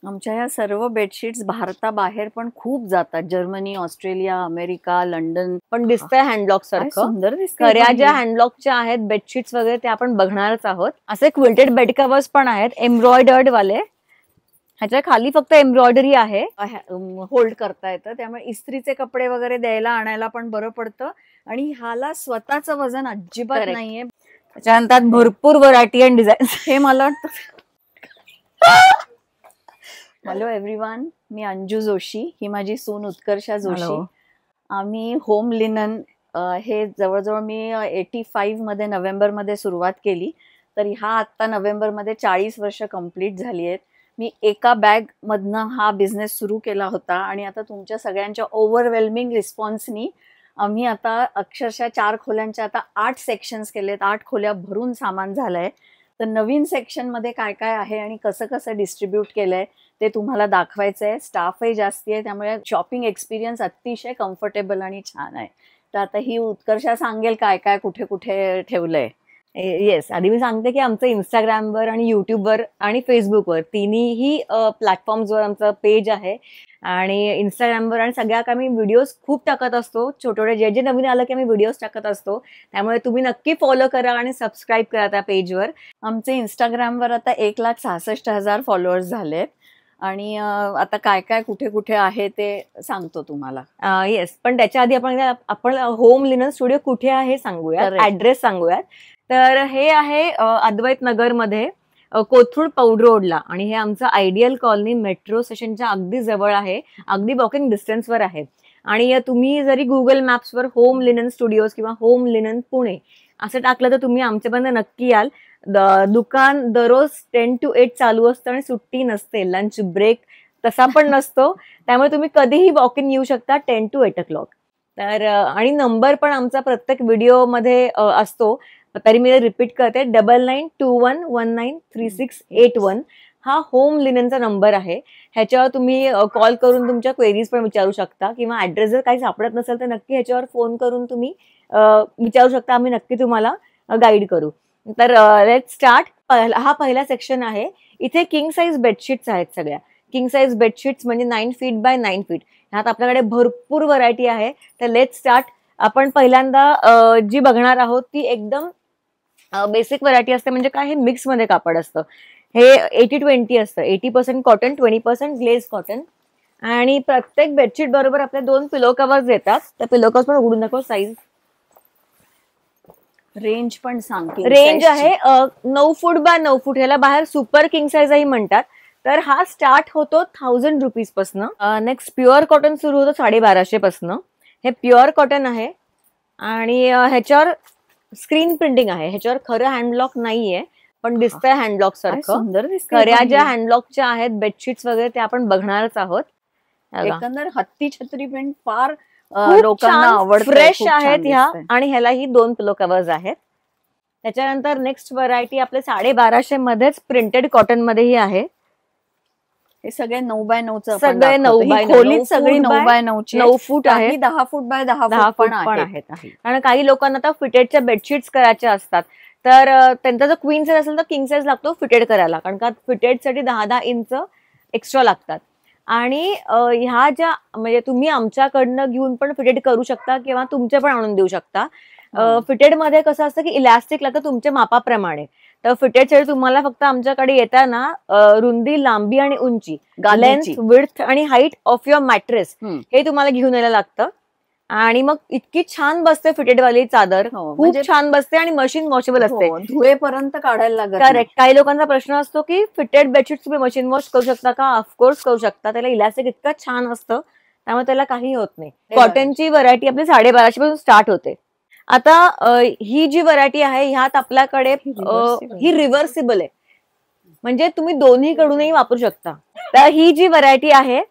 आमच्या या सर्व बेडशीट्स भारताबाहेर पण खूप जातात. Germany, Australia, America, London. पण दिसतंय हँडब्लॉक काय सारखं. सुंदर दिसते खऱ्या ज्या हँडब्लॉकच्या आहेत बेडशीट्स वगैरे ते आपण बघणारच आहोत. असे क्विल्टेड बेड कव्हर्स पण आहेत एम्ब्रॉयडर्ड वाले. ह्याच्या खाली फक्त एम्ब्रॉयडरी आहे. होल्ड करता येतं, त्यामुळे इस्त्रीचे कपडे वगैरे द्यायला आणायला पण बरं पडतं. आणि ह्याला स्वतःचं वजन अजिबात Correct. नाहीये. त्याच्यानंतर भरपूर व्हरायटी अँड डिझाईन. हे मला वाटतं. हॅलो एव्हरीवन, मी अंजू जोशी, ही माझी सून उत्कर्षा जोशी. Hello. आम्ही होम लिनन हे जवळजवळ मी 85 मध्ये नोव्हेंबरमध्ये सुरुवात केली. तर ह्या आत्ता नोव्हेंबरमध्ये 40 वर्ष कंप्लीट झाली आहेत. मी एका बॅग मधनं हा बिझनेस सुरू केला होता आणि आता तुमच्या सगळ्यांच्या ओव्हरवेल्मिंग रिस्पॉन्सनी आम्ही आता अक्षरशः 4 खोल्यांच्या आता 8 सेक्शन्स केलेत. 8 खोल्या भरून सामान झालंय. तर नवीन सेक्शनमध्ये काय काय आहे आणि कसं कसं डिस्ट्रीब्यूट केलंय ते तुम्हाला दाखवायचं आहे. स्टाफही जास्ती आहे, त्यामुळे शॉपिंग एक्सपिरियन्स अतिशय कम्फर्टेबल आणि छान आहे. तर आता ही उत्कर्षा सांगेल काय काय कुठे कुठे ठेवलंय. येस, आधी मी सांगते की आमचं इंस्टाग्रामवर आणि युट्यूबवर आणि फेसबुकवर तिन्ही प्लॅटफॉर्म्सवर आमचं पेज आहे. आणि इंस्टाग्रामवर आणि सगळ्या का मी व्हिडिओज खूप टाकत असतो. छोटे जे जे नवीन आलं की आम्ही व्हिडिओज टाकत असतो. त्यामुळे तुम्ही नक्की फॉलो करा आणि सबस्क्राईब करा त्या पेजवर. आमचे इंस्टाग्रामवर आता 1,66,000 फॉलोअर्स झालेत. आणि आता काय काय कुठे कुठे आहे ते सांगतो तुम्हाला. येस, पण त्याच्या आधी आपण होम लिनन स्टुडिओ कुठे आहे सांगूया, ऍड्रेस सांगूयात. तर हे आहे अद्वैत नगरमध्ये कोथरूड पौड रोडला. आणि हे आमचं आयडियल कॉलनी मेट्रो स्टेशनच्या अगदी जवळ आहे, अगदी वॉकिंग डिस्टन्सवर आहे. आणि तुम्ही जरी गुगल मॅप्सवर होम लिनन स्टुडिओज किंवा होम लिनन पुणे असं टाकलं तर तुम्ही आमच्यापर्यंत नक्की याल. दुकान दररोज 10 to 8 चालू असतं आणि सुट्टी नसते. लंच ब्रेक तसा पण नसतो, त्यामुळे तुम्ही कधीही वॉक इन येऊ शकता 10 to 8 o'clock. तर आणि नंबर पण आमचा प्रत्येक व्हिडिओमध्ये असतो, तरी मी रिपीट करते. 9921193681 हा होम लिननचा नंबर आहे. ह्याच्यावर तुम्ही कॉल करून तुमच्या क्वेरीज पण विचारू शकता, किंवा ऍड्रेस जर काही सापडत नसेल तर नक्की ह्याच्यावर फोन करून तुम्ही विचारू शकता. आम्ही नक्की तुम्हाला गाईड करू. तर लेट स्टार्ट. हा पहिला सेक्शन आहे. इथे किंग साईज बेडशीट्स आहेत. सगळ्या किंग साईज बेडशीट्स म्हणजे 9 feet by 9 feet. ह्यात आपल्याकडे भरपूर व्हरायटी आहे. तर लेट स्टार्ट. आपण पहिल्यांदा जी बघणार आहोत ती एकदम बेसिक व्हरायटी असते. म्हणजे काय, हे मिक्स मध्ये कापड असतं. हे 80-20 असतं. 80% कॉटन, 20% ग्लेज कॉटन. आणि प्रत्येक बेडशीट बरोबर आपले 2 पिलो कव्हर्स येतात. त्या पिलो कव्हर्स पण उघडून दाखव. साईज रेंज पण सांग. रेंज आहे 9 फूट बाय 9 फूट. ह्याला बाहेर सुपर किंग साईजही म्हणतात. तर हा स्टार्ट होतो 1000 रुपीज पासन. नेक्स्ट प्युअर कॉटन सुरू होतो 1250 पासन. हे प्युअर कॉटन आहे आणि ह्याच्यावर स्क्रीन प्रिंटिंग आहे. ह्याच्यावर खरं हँडब्लॉक नाहीये, पण दिसतंय हँडब्लॉक सारखं. सुंदर दिसतं. खऱ्या ज्या हँडब्लॉकच्या आहेत बेडशीट्स वगैरे ते आपण बघणारच आहोत. एकंदर हत्ती छत्री प्रिंट फार लोकांना आवडतं. फ्रेश आहेत ह्या. आणि ह्यालाही 2 पिलो कव्हर्स आहेत. त्याच्यानंतर नेक्स्ट व्हरायटी आपले 1250 मध्येच प्रिंटेड कॉटन मध्येही आहे. हे सगळे 9 by 9 सगळे 9 by 9 खोलीत सगळी 9 by 9 9 फूट आहे. 10 फूट बाय 10 फूट पण आहेत. कारण काही लोकांना आता फिटेडच्या बेडशीट्स करायच्या असतात. तर त्यांचा जर क्वीन साईज असेल तर किंग साईज लागतो फिटेड करायला, कारण का फिटेडसाठी 10-10 इंच एक्स्ट्रा लागतात. आणि ह्या ज्या म्हणजे तुम्ही आमच्याकडनं घेऊन पण फिटेड करू शकता किंवा तुमचे पण आणून देऊ शकता. फिटेड मध्ये कसं असतं की इलास्टिक लागतं तुमच्या मापाप्रमाणे. तर फिटेड साठी तुम्हाला फक्त आमच्याकडे येताना रुंदी, लांबी आणि उंची, लेंथ, विड्थ आणि हाईट ऑफ युअर मॅट्रेस हे तुम्हाला घेऊन यायला लागतं. आणि मग इतकी छान बसते फिटेड वाली चादर. खूप छान बसते आणि मशीन वॉशेबल असते. धुवेपर्यंत काढायला लागत. करेक्ट. काही लोकांचा प्रश्न असतो की फिटेड बेडशीट तुम्ही मशीन वॉश करू शकता का? ऑफकोर्स करू शकता. त्याला इलास्टिक इतकं छान असतं, त्यामुळे त्याला काही होत नाही. कॉटनची व्हरायटी आपली 1250 पासून स्टार्ट होते. आता ही जी व्हरायटी आहे ह्यात आपल्याकडे ही रिव्हर्सिबल आहे, म्हणजे तुम्ही दोन्हीकडूनही वापरू शकता. तर ही जी व्हरायटी आहे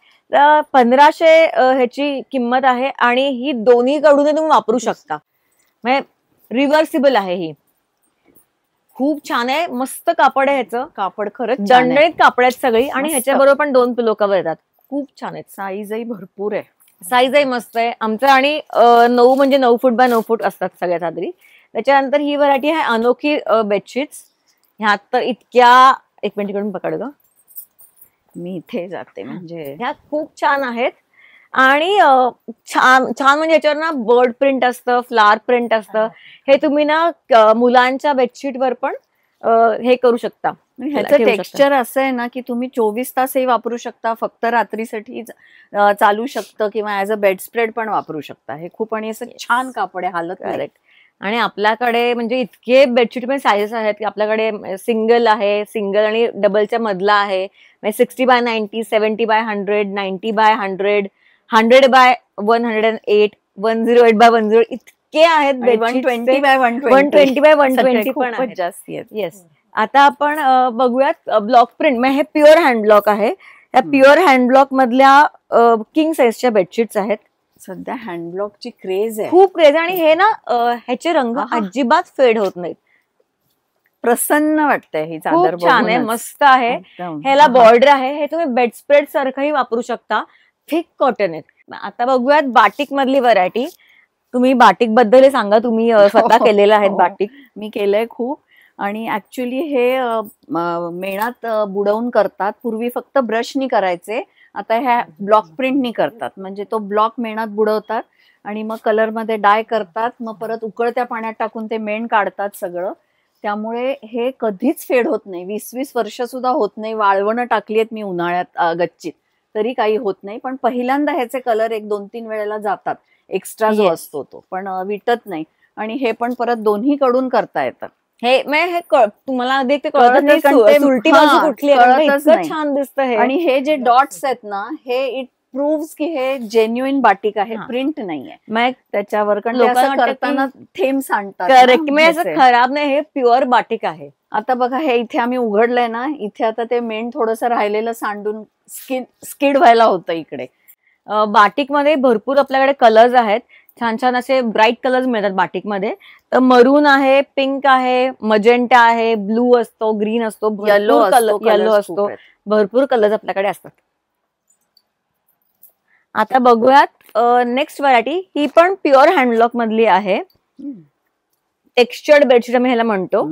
1500 ह्याची किंमत आहे आणि ही दोन्हीकडूनही तुम्ही वापरू शकता. म्हणजे रिव्हर्सिबल आहे. ही खूप छान आहे. मस्त कापड आहे. ह्याचं कापड खरंच दणदणीत कापड आहेत सगळी. आणि ह्याच्या बरोबर पण 2 पिलो कव्हर येतात. खूप छान आहेत. साईजही भरपूर आहे. साईजही मस्त आहे आमचं. आणि 9 म्हणजे 9 फूट बाय 9 फूट असतात सगळ्या चादरी. त्याच्यानंतर ही व्हरायटी आहे अनोखी बेडशीट्स. ह्यात तर इतक्या, एक मिनिट कडून पकड ग. मी इथे जाते म्हणजे ह्या खूप छान आहेत. आणि छान छान म्हणजे याच्यावर ना बर्ड प्रिंट असतं, फ्लावर प्रिंट असतं. हे तुम्ही ना मुलांच्या बेडशीटवर पण हे करू शकता, ह्याचं ठेवू शकता. टेक्स्चर असं आहे ना की तुम्ही 24 तासही वापरू शकता, फक्त रात्रीसाठी चालू शकतं, किंवा ऍज अ बेडस्प्रेड पण वापरू शकता. हे खूप आणि असं छान कापड आहे, हालत नाही. करेक्ट. आणि आपल्याकडे म्हणजे इतके बेडशीट मध्ये साईजेस आहेत की आपल्याकडे सिंगल आहे, सिंगल आणि डबलच्या मधला आहे, 60x90, 70x100, 90x100, 100x108, 108x108 इतके आहेत बेडशीट. 120x120 पण आहेत. जास्त आहेत. येस. आता आपण बघूयात ब्लॉक प्रिंट. म्हणजे हे प्युअर हँडब्लॉक आहे. या प्युअर हँडब्लॉक मधल्या किंग साईजच्या बेडशीट्स आहेत. सध्या हँडब्लॉकची क्रेज आहे, खूप क्रेज. आणि हे ना ह्याचे रंग अजिबात फेड होत नाहीत. प्रसन्न वाटतंय ही चादर. खूप छान आहे, मस्त आहे. ह्याला बॉर्डर आहे. हे तुम्ही बेडस्प्रेड सारखंही वापरू शकता. थिक कॉटन आहेत. आता बघूयात बाटिक मधली व्हरायटी. तुम्ही बाटिक बद्दल सांगा, तुम्ही स्वतः केलेलं आहे बाटिक. मी केलंय खूप. आणि ऍक्च्युली हे मेणात बुडवून करतात. पूर्वी फक्त ब्रशनी करायचे, आता ह्या ब्लॉक प्रिंटनी करतात. म्हणजे तो ब्लॉक मेणात बुडवतात आणि मग कलर मध्ये डाय करतात, मग परत उकळत्या पाण्यात टाकून ते मेण काढतात सगळं. त्यामुळे हे कधीच फेड होत नाही. 20-20 वर्ष सुद्धा होत नाही. वाळवणं टाकली आहेत मी उन्हाळ्यात गच्चीत, तरी काही होत नाही. पण पहिल्यांदा ह्याचे कलर 1-2-3 वेळेला जातात, एक्स्ट्रा जो असतो तो, पण विटत नाही. आणि हे पण परत दोन्ही कडून करता येतं. हे तुम्हाला देखते सुलटी बाजू कुठली आहे, इतकं छान दिसतं हे. आणि हे जे डॉट्स आहेत ना, हे इट प्रूव्स की हे जेन्युइन बाटिक आहे, प्रिंट नाहीये. मग त्याच्यावर लोकांना करताना थेंब सांडतात. करेक्ट. मी असं खराब नाही, हे प्युअर बाटिक आहे. आता बघा, हे इथे आम्ही उघडलंय ना, इथे आता ते मेण थोडंसं राहिलेलं सांडून स्किड व्हायला होतं इकडे. बाटिक मध्ये भरपूर आपल्याकडे कलर्स आहेत. छान छान असे ब्राईट कलर्स मिळतात बाटिक मध्ये. तर मरून आहे, पिंक आहे, मजेंटा आहे, ब्लू असतो, ग्रीन असतो, येलो असतो, भरपूर कलर्स आपल्याकडे असतात. आता बघूयात नेक्स्ट व्हरायटी. ही पण प्युअर हँडब्लॉक मधली आहे. टेक्स्चर्ड बेडशीट आम्ही ह्याला म्हणतो.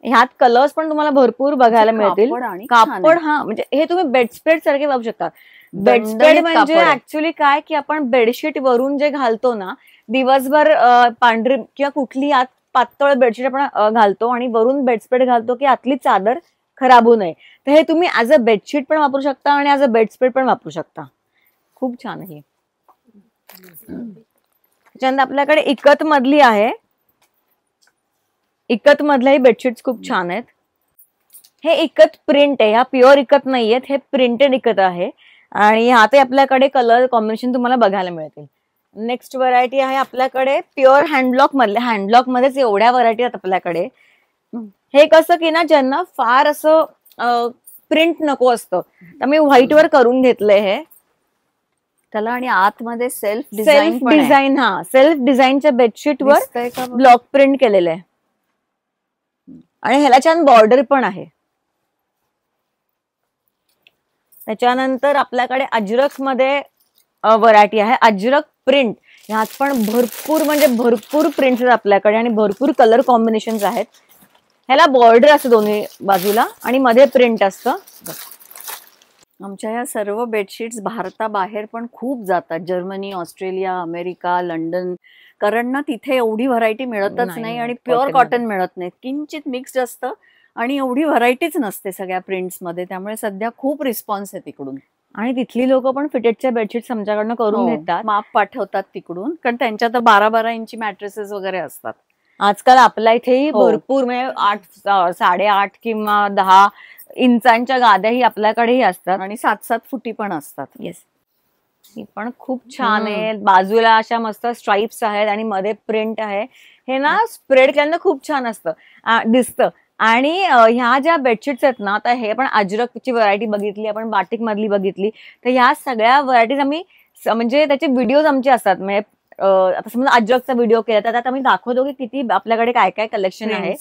ह्यात कलर्स पण तुम्हाला भरपूर बघायला मिळतील. कापड म्हणजे हे तुम्ही बेडस्प्रेड सारखे वापरू शकता. बेडस्प्रेड म्हणजे ऍक्च्युली काय की आपण बेडशीट वरून जे घालतो ना, दिवसभर पांढरी किंवा कुठली आत पातळ बेडशीट आपण घालतो आणि वरून बेडस्प्रेड घालतो की आतली चादर खराब होऊ नये. तर हे तुम्ही ऍज अ बेडशीट पण वापरू शकता आणि ऍज अ बेडस्प्रेड पण वापरू शकता. खूप छान आहे. त्याच्यानंतर आपल्याकडे इकत मधली आहे. इकत मधल्याही बेडशीट्स खूप छान आहेत. हे इकत प्रिंट आहे, ह्या प्युअर इकत नाहीयेत, हे प्रिंटेड इकत आहे. आणि ह्यातही आपल्याकडे कलर कॉम्बिनेशन तुम्हाला बघायला मिळतील. नेक्स्ट व्हरायटी आहे आपल्याकडे प्युअर हँडब्लॉक मधले. हँडब्लॉक मध्येच एवढ्या व्हरायटी आहेत आपल्याकडे. हे कसं की ना, ज्यांना फार असं प्रिंट नको असतं, तर मी व्हाईट वर करून घेतलंय हे त्याला. आणि आतमध्ये सेल्फ डिझाईन सेल्फ डिझाईनच्या बेडशीट वर ब्लॉक प्रिंट केलेलं आहे. आणि ह्याला छान बॉर्डर पण आहे. त्याच्यानंतर आपल्याकडे अजरक मध्ये व्हरायटी आहे, अजरक प्रिंट. ह्यात पण भरपूर म्हणजे भरपूर प्रिंट्स आहेत आपल्याकडे आणि भरपूर कलर कॉम्बिनेशन आहेत. ह्याला बॉर्डर असतं दोन्ही बाजूला आणि मध्ये प्रिंट असतं. आमच्या या सर्व बेडशीट्स भारताबाहेर पण खूप जातात. Germany, Australia, America, London. कारण ना तिथे एवढी व्हरायटी मिळतच नाही आणि प्युअर कॉटन मिळत नाही. किंचित मिक्स्ड असतं आणि एवढी व्हरायटीच नसते सगळ्या प्रिंट्स मध्ये. त्यामुळे सध्या खूप रिस्पॉन्स आहे तिकडून. आणि तिथली लोक पण फिटेडच्या बेडशीट्स आमच्याकडनं करून घेतात, माप पाठवतात तिकडून. कारण त्यांच्या तर 12-12 इंची मॅट्रेसेस वगैरे असतात. आजकाल आपल्या इथेही भरपूर म्हणजे 8, 8.5 किंवा 10 इंचांच्या गाद्याही आपल्याकडेही असतात आणि 7-7 फुटी पण असतात. येस. ही पण खूप छान आहे. बाजूला अशा मस्त स्ट्राइप्स आहेत आणि मध्ये प्रिंट आहे. हे ना स्प्रेड केल्यानं खूप छान दिसतं. आणि ह्या ज्या बेडशीट्स आहेत ना, आता हे पण अजरकची व्हरायटी बघितली आपण, बाटिक मधली बघितली, तर ह्या सगळ्या व्हरायटीज आम्ही म्हणजे त्याचे व्हिडिओज आमचे असतात. म्हणजे आता समजा अजरकचा व्हिडिओ केला तर त्यात आम्ही दाखवतो की किती आपल्याकडे काय काय कलेक्शन आहे.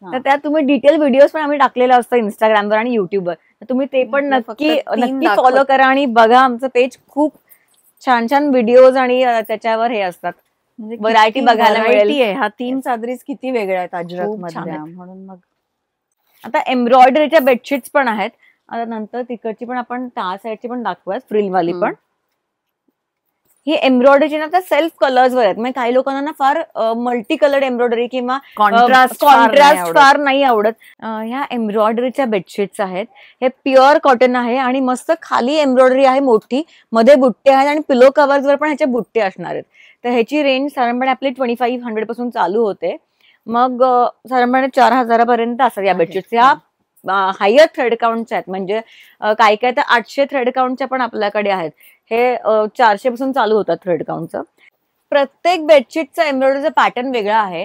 तर त्यात तुम्ही डिटेल व्हिडिओज पण आम्ही टाकलेलं असतं इंस्टाग्रामवर आणि युट्यूबवर. तर तुम्ही ते पण नक्की फॉलो करा आणि बघा आमचं पेज. खूप छान छान व्हिडिओज आणि त्याच्यावर हे असतात, व्हरायटी बघायला मिळेल. ह्या 3 चादरीच किती वेगळ्या आहेत अजरक मधल्या. म्हणून मग आता एम्ब्रॉयडरीच्या बेडशीट्स पण आहेत. आता नंतर तिकडची पण आपण त्या साईडची पण दाखवूयात, फ्रिलवाली पण. ही एम्ब्रॉयडरीची ना त्या सेल्फ कलर्स वर आहेत. म्हणजे काही लोकांना ना फार मल्टी कलर्ड एम्ब्रॉयडरी किंवा कॉन्ट्रास्ट फार नाही आवडत. ह्या एम्ब्रॉयडरीच्या बेडशीट्स आहेत. हे प्युअर कॉटन आहे आणि मस्त खाली एम्ब्रॉयडरी आहे मोठी, मध्ये बुट्टे आहेत आणि पिलो कव्हर्स वर पण ह्याचे बुट्टे असणार आहेत. तर ह्याची रेंज साधारणपणे आपली 2500 पासून चालू होते, मग साधारणपणे 4000 पर्यंत असतात या बेडशीट्स. या हायर थ्रेड काउंटच्या आहेत, म्हणजे काय काय तर 800 थ्रेड काउंटच्या पण आपल्याकडे आहेत. हे 400 पासून चालू होतात थ्रेड काउंटचं. प्रत्येक बेडशीटचा एम्ब्रॉयडरीचा पॅटर्न वेगळा आहे.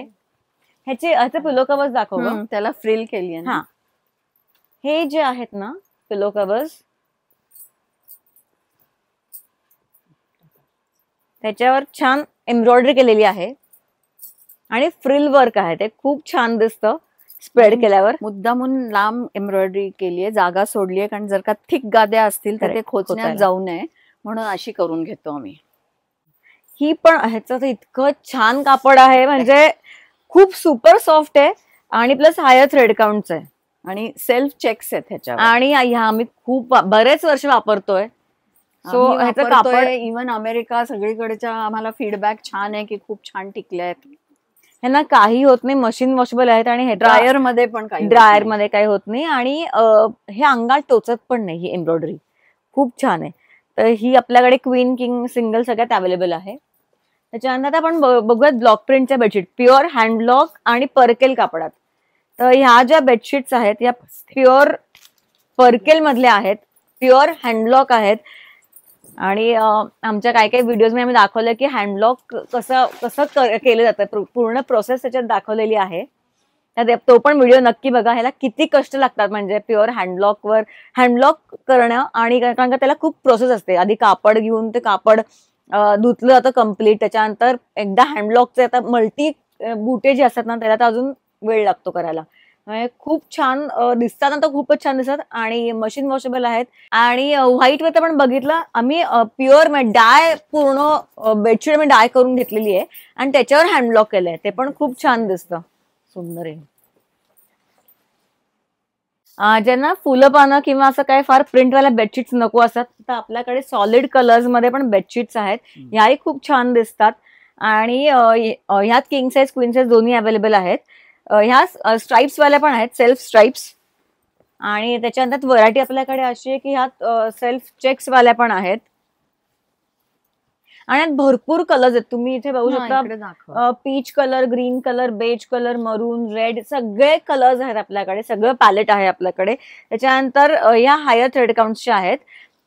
ह्याचे पिलो कव्हर्स दाखव, त्याला फ्रिल केली आहे. हा, हे जे आहेत ना पिलो कव्हर्स, त्याच्यावर छान एम्ब्रॉयडरी केलेली आहे आणि फ्रिल वर्क आहे. ते खूप छान दिसतं स्प्रेड केल्यावर. मुद्दामून लांब एम्ब्रॉयडरी केली आहे, जागा सोडली आहे, कारण जर का थिक गाद्या असतील तर ते खोचण्यात जाऊ नये म्हणून अशी करून घेतो आम्ही. ही पण ह्याचं इतकं छान कापड आहे, म्हणजे खूप सुपर सॉफ्ट आहे आणि प्लस हायर थ्रेड काउंटच आहे आणि सेल्फ चेक्स आहेत ह्याच्यावर. आणि ह्या आम्ही खूप बरेच वर्ष वापरतोय. सो ह्याचं कापड इव्हन अमेरिका सगळीकडेच्या आम्हाला फीडबॅक छान आहे की खूप छान टिकले आहेत. ह्यांना काही होत नाही, मशीन वॉशेबल आहेत आणि हे ड्रायर मध्ये पण काही होत नाही आणि हे अंगात टोचत पण नाही. ही एम्ब्रॉयडरी खूप छान आहे. तर ही आपल्याकडे क्वीन, किंग, सिंगल सगळ्यात अवेलेबल आहे. त्याच्यानंतर आपण बघूयात ब्लॉक प्रिंटच्या बेडशीट, प्युअर हँडब्लॉक आणि परकेल कापडात. तर ह्या ज्या बेडशीट्स आहेत या प्युअर परकेल मधल्या आहेत, प्युअर हँडब्लॉक आहेत. आणि आमच्या काही काही व्हिडिओज मध्ये आम्ही दाखवलं की हँडब्लॉक कसं केलं जातं, पूर्ण प्रोसेस त्याच्यात दाखवलेली आहे. तो पण व्हिडिओ नक्की बघा. ह्याला किती कष्ट लागतात, म्हणजे प्युअर हँडब्लॉक करणं, आणि कारण का त्याला खूप प्रोसेस असते. आधी कापड घेऊन ते कापड धुतलं जातं कम्प्लीट, त्याच्यानंतर एकदा हँडब्लॉकचे आता मल्टी बुटे जे असतात ना त्याला तर अजून वेळ लागतो करायला. खूप छान दिसतात, तर खूपच छान दिसतात आणि मशीन वॉशेबल आहेत. आणि व्हाईट वर पण बघितलं आम्ही, प्युअर डाय पूर्ण बेडशीट मी डाय करून घेतलेली आहे आणि त्याच्यावर हँडब्लॉक केलंय, ते पण खूप छान दिसतं, सुंदर आहे. ज्यांना फुलं पानं किंवा असं काय फार प्रिंटवाल्या बेडशीट्स नको असतात तर आपल्याकडे सॉलिड कलर्स मध्ये पण बेडशीट्स आहेत. ह्याही खूप छान दिसतात आणि ह्यात किंग साईज, क्वीन साईज दोन्ही अवेलेबल आहेत. ह्या स्ट्राइप्स वाल्या पण आहेत, सेल्फ स्ट्राइप्स. आणि त्याच्यानंतर व्हरायटी आपल्याकडे अशी आहे की ह्यात सेल्फ चेक्स वाल्या पण आहेत आणि भरपूर कलर्स आहेत. तुम्ही इथे बघू शकता, peach colour, green colour, beige colour, maroon, red, सगळे कलर्स आहेत आपल्याकडे, सगळं पॅलेट आहे आपल्याकडे. त्याच्यानंतर या हायर थ्रेड काउंट्सच्या आहेत.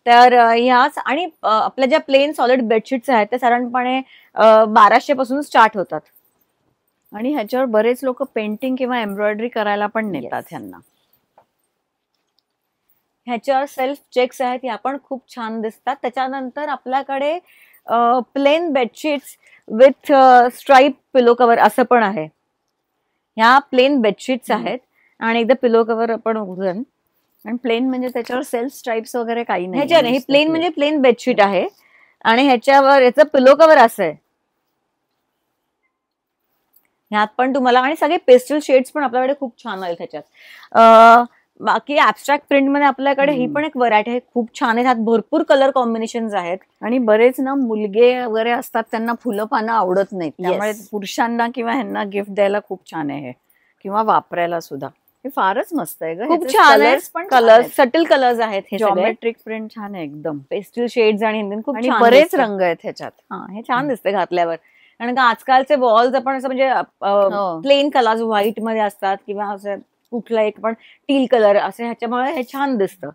तर ह्याच आणि आपल्या ज्या प्लेन सॉलिड बेडशीट्स आहेत त्या साधारणपणे 1200 पासून स्टार्ट होतात. आणि ह्याच्यावर बरेच लोक पेंटिंग किंवा एम्ब्रॉयडरी करायला पण नेतात ह्यांना. ह्याच्यावर सेल्फ चेक्स आहेत, या पण खूप छान दिसतात. त्याच्यानंतर आपल्याकडे plain bedsheets with stripe pillow cover असं पण आहे. ह्या प्लेन बेडशीट्स आहेत आणि एकदा पिलो कव्हर आपण उघडून, आणि प्लेन म्हणजे त्याच्यावर सेल्फ स्ट्राइप्स वगैरे काही नाही. ह्याच्या नाही, प्लेन म्हणजे प्लेन बेडशीट आहे आणि ह्याच्यावर याचं पिलो कव्हर असं आहे. ह्यात पण तुम्हाला, आणि सगळे पेस्टल शेड्स पण आपल्याकडे खूप छान आहेत ह्याच्यात. बाकी ऍबस्ट्रॅक्ट प्रिंट मध्ये आपल्याकडे ही पण एक व्हरायटी आहे, खूप छान आहे. ह्यात भरपूर कलर कॉम्बिनेशन्स आहेत. आणि बरेच ना मुलगे वगैरे असतात त्यांना फुलं पानं आवडत नाहीत, त्यामुळे पुरुषांना किंवा ह्यांना गिफ्ट द्यायला खूप छान आहे किंवा वापरायला सुद्धा. हे फारच मस्त आहे, खूप छान आहे. कलर्स सटल कलर्स आहेत, हे जॉमेट्रिक प्रिंट छान आहे एकदम, पेस्टल शेड्स आणि खूप बरेच रंग आहेत ह्याच्यात. हे छान दिसते घातल्यावर. कारण का आजकालचे वॉल्स आपण असं म्हणजे प्लेन कलर्स व्हाईट मध्ये असतात किंवा असं कुठला एक पण टील कलर असे, ह्याच्यामुळे हे छान दिसतं.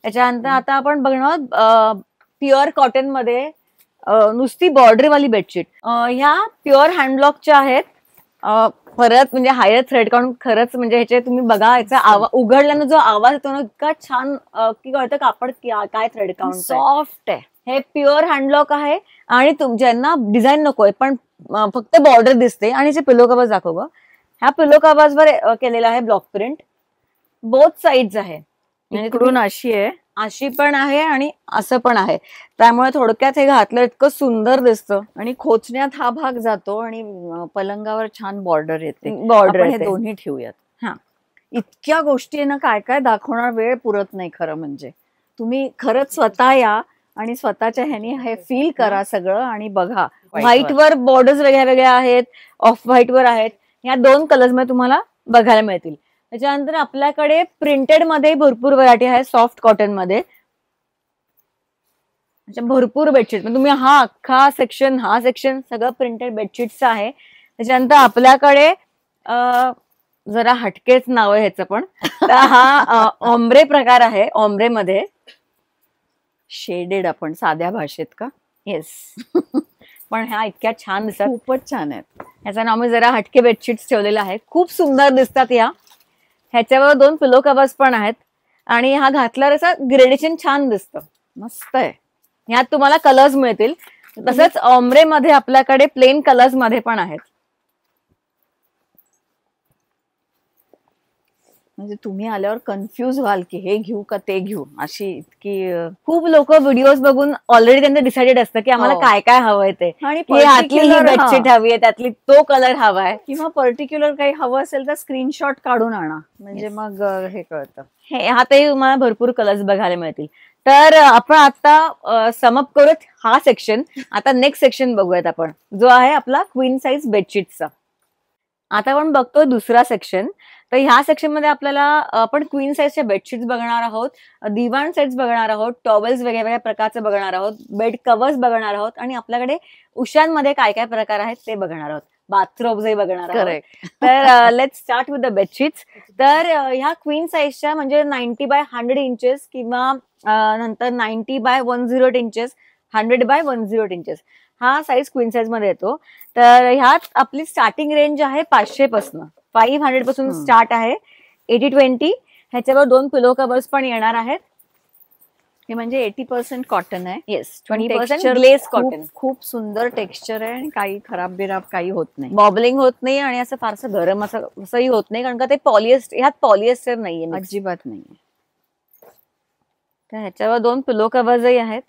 त्याच्यानंतर आता आपण बघणार प्युअर कॉटन मध्ये नुसती बॉर्डरवाली बेडशीट. ह्या प्युअर हँडब्लॉकच्या आहेत. परत म्हणजे हायर थ्रेड काउंट, खरंच म्हणजे ह्याचे तुम्ही बघा, याचा उघडल्यानं जो आवाज येतो ना इतका छान की कळतं कापड काय थ्रेड काउंट सॉफ्ट आहे. हे प्युअर हँडब्लॉक आहे आणि ज्यांना डिझाईन नकोय पण फक्त बॉर्डर दिसते, आणि जे पिलो कव्हर्स दाखव, ह्या पिलो कव्हर्स वर केलेला आहे ब्लॉक प्रिंट. बोथ साइड्स आहे, इकडून अशी आहे, अशी पण आहे आणि असं पण आहे. त्यामुळे थोडक्यात हे घातलं इतकं सुंदर दिसतं आणि खोचण्यात हा भाग जातो आणि पलंगावर छान बॉर्डर येते. बॉर्डर हे दोन्ही ठेवूयात. हा, इतक्या गोष्टी आहे ना, काय काय दाखवणार, वेळ पुरत नाही खरं म्हणजे. तुम्ही खरंच स्वतः या आणि स्वतःच्या ह्यानी हे फील करा सगळं आणि बघा. व्हाईट वर बॉर्डर्स वेगळ्या वेगळ्या आहेत, ऑफ व्हाईट वर आहेत. या 2 कलर्स मध्ये तुम्हाला बघायला मिळतील. त्याच्यानंतर आपल्याकडे प्रिंटेड मध्ये भरपूर व्हरायटी आहे, सॉफ्ट कॉटन मध्ये भरपूर बेडशीट. तुम्ही हा अख्खा सेक्शन, हा सेक्शन सगळं प्रिंटेड बेडशीटचं आहे. त्याच्यानंतर आपल्याकडे जरा हटकेच नाव आहे ह्याचं पण, तर हा ऑम्ब्रे प्रकार आहे. ऑम्ब्रे मध्ये शेडेड, आपण साध्या भाषेत का? येस. पण ह्या इतक्या छान दिसतात, खूपच छान आहेत. ह्याचं नाव मी जरा हटके बेडशीट्स ठेवलेलं आहे. खूप सुंदर दिसतात या. ह्याच्यावर 2 पिलो कव्हर्स पण आहेत आणि हा घातल्यावर असं ग्रेडेशन छान दिसतं, मस्त आहे. ह्यात तुम्हाला कलर्स मिळतील. तसंच ऑम्ब्रे मध्ये आपल्याकडे प्लेन कलर्स मध्ये पण आहेत. म्हणजे तुम्ही आल्यावर कन्फ्यूज व्हाल की हे घेऊ का ते घेऊ, अशी इतकी. खूप लोक व्हिडिओज बघून ऑलरेडी त्यांचं डिसाइडेड असतं की आम्हाला हो. काय काय हवंय ते, आणि की ह्यातली ही particular, बेडशीट हवी आहे, त्यातली तो कलर हवाय. किंवा पर्टिक्युलर काही हवं असेल तर स्क्रीनशॉट काढून आणा, म्हणजे मग हे कळतं. ह्यातही तुम्हाला भरपूर कलर्स बघायला मिळतील. तर आपण आता समअप करूत हा सेक्शन. आता नेक्स्ट सेक्शन बघूयात आपण, जो आहे आपला क्वीन साईज बेडशीटचा. आता आपण बघतोय दुसरा सेक्शन. तर ह्या सेक्शन मध्ये आपल्याला आपण क्वीन साईजच्या बेडशीट्स बघणार आहोत, दिवाण सेट्स बघणार आहोत, टॉवेल्स वेगळ्या वेगळ्या प्रकारचे बघणार आहोत, बेड कव्हर्स बघणार आहोत आणि आपल्याकडे उशांमध्ये काय काय प्रकार आहेत ते बघणार आहोत, बाथरोब्सही बघणार आहोत. करेक्ट. तर let's start with the bedsheets. तर ह्या क्वीन साईजच्या म्हणजे 90x100 इंचेस किंवा नंतर 90x108 इंचेस, 100x108 इंचेस हा साईज क्वीन साईज मध्ये येतो. तर ह्यात आपली स्टार्टिंग रेंज आहे 500 पासून, 500 पासून स्टार्ट आहे. 80-20 ह्याच्यावर 2 पिलो कव्हर्स पण येणार आहेत. हे म्हणजे 80% कॉटन आहे. येस, पण 20% texture ग्लेस कॉटन. खूप सुंदर टेक्स्चर आहे आणि काही खराब बिराब काही होत नाही. बॉबलिंग होत नाही आणि असं फारसं गरम असंही होत नाही, कारण का ते पॉलिएस्टर, ह्यात पॉलिएस्टर नाहीये mix. अजिबात नाही. तर ह्याच्यावर 2 पिलो कव्हर्सही आहेत.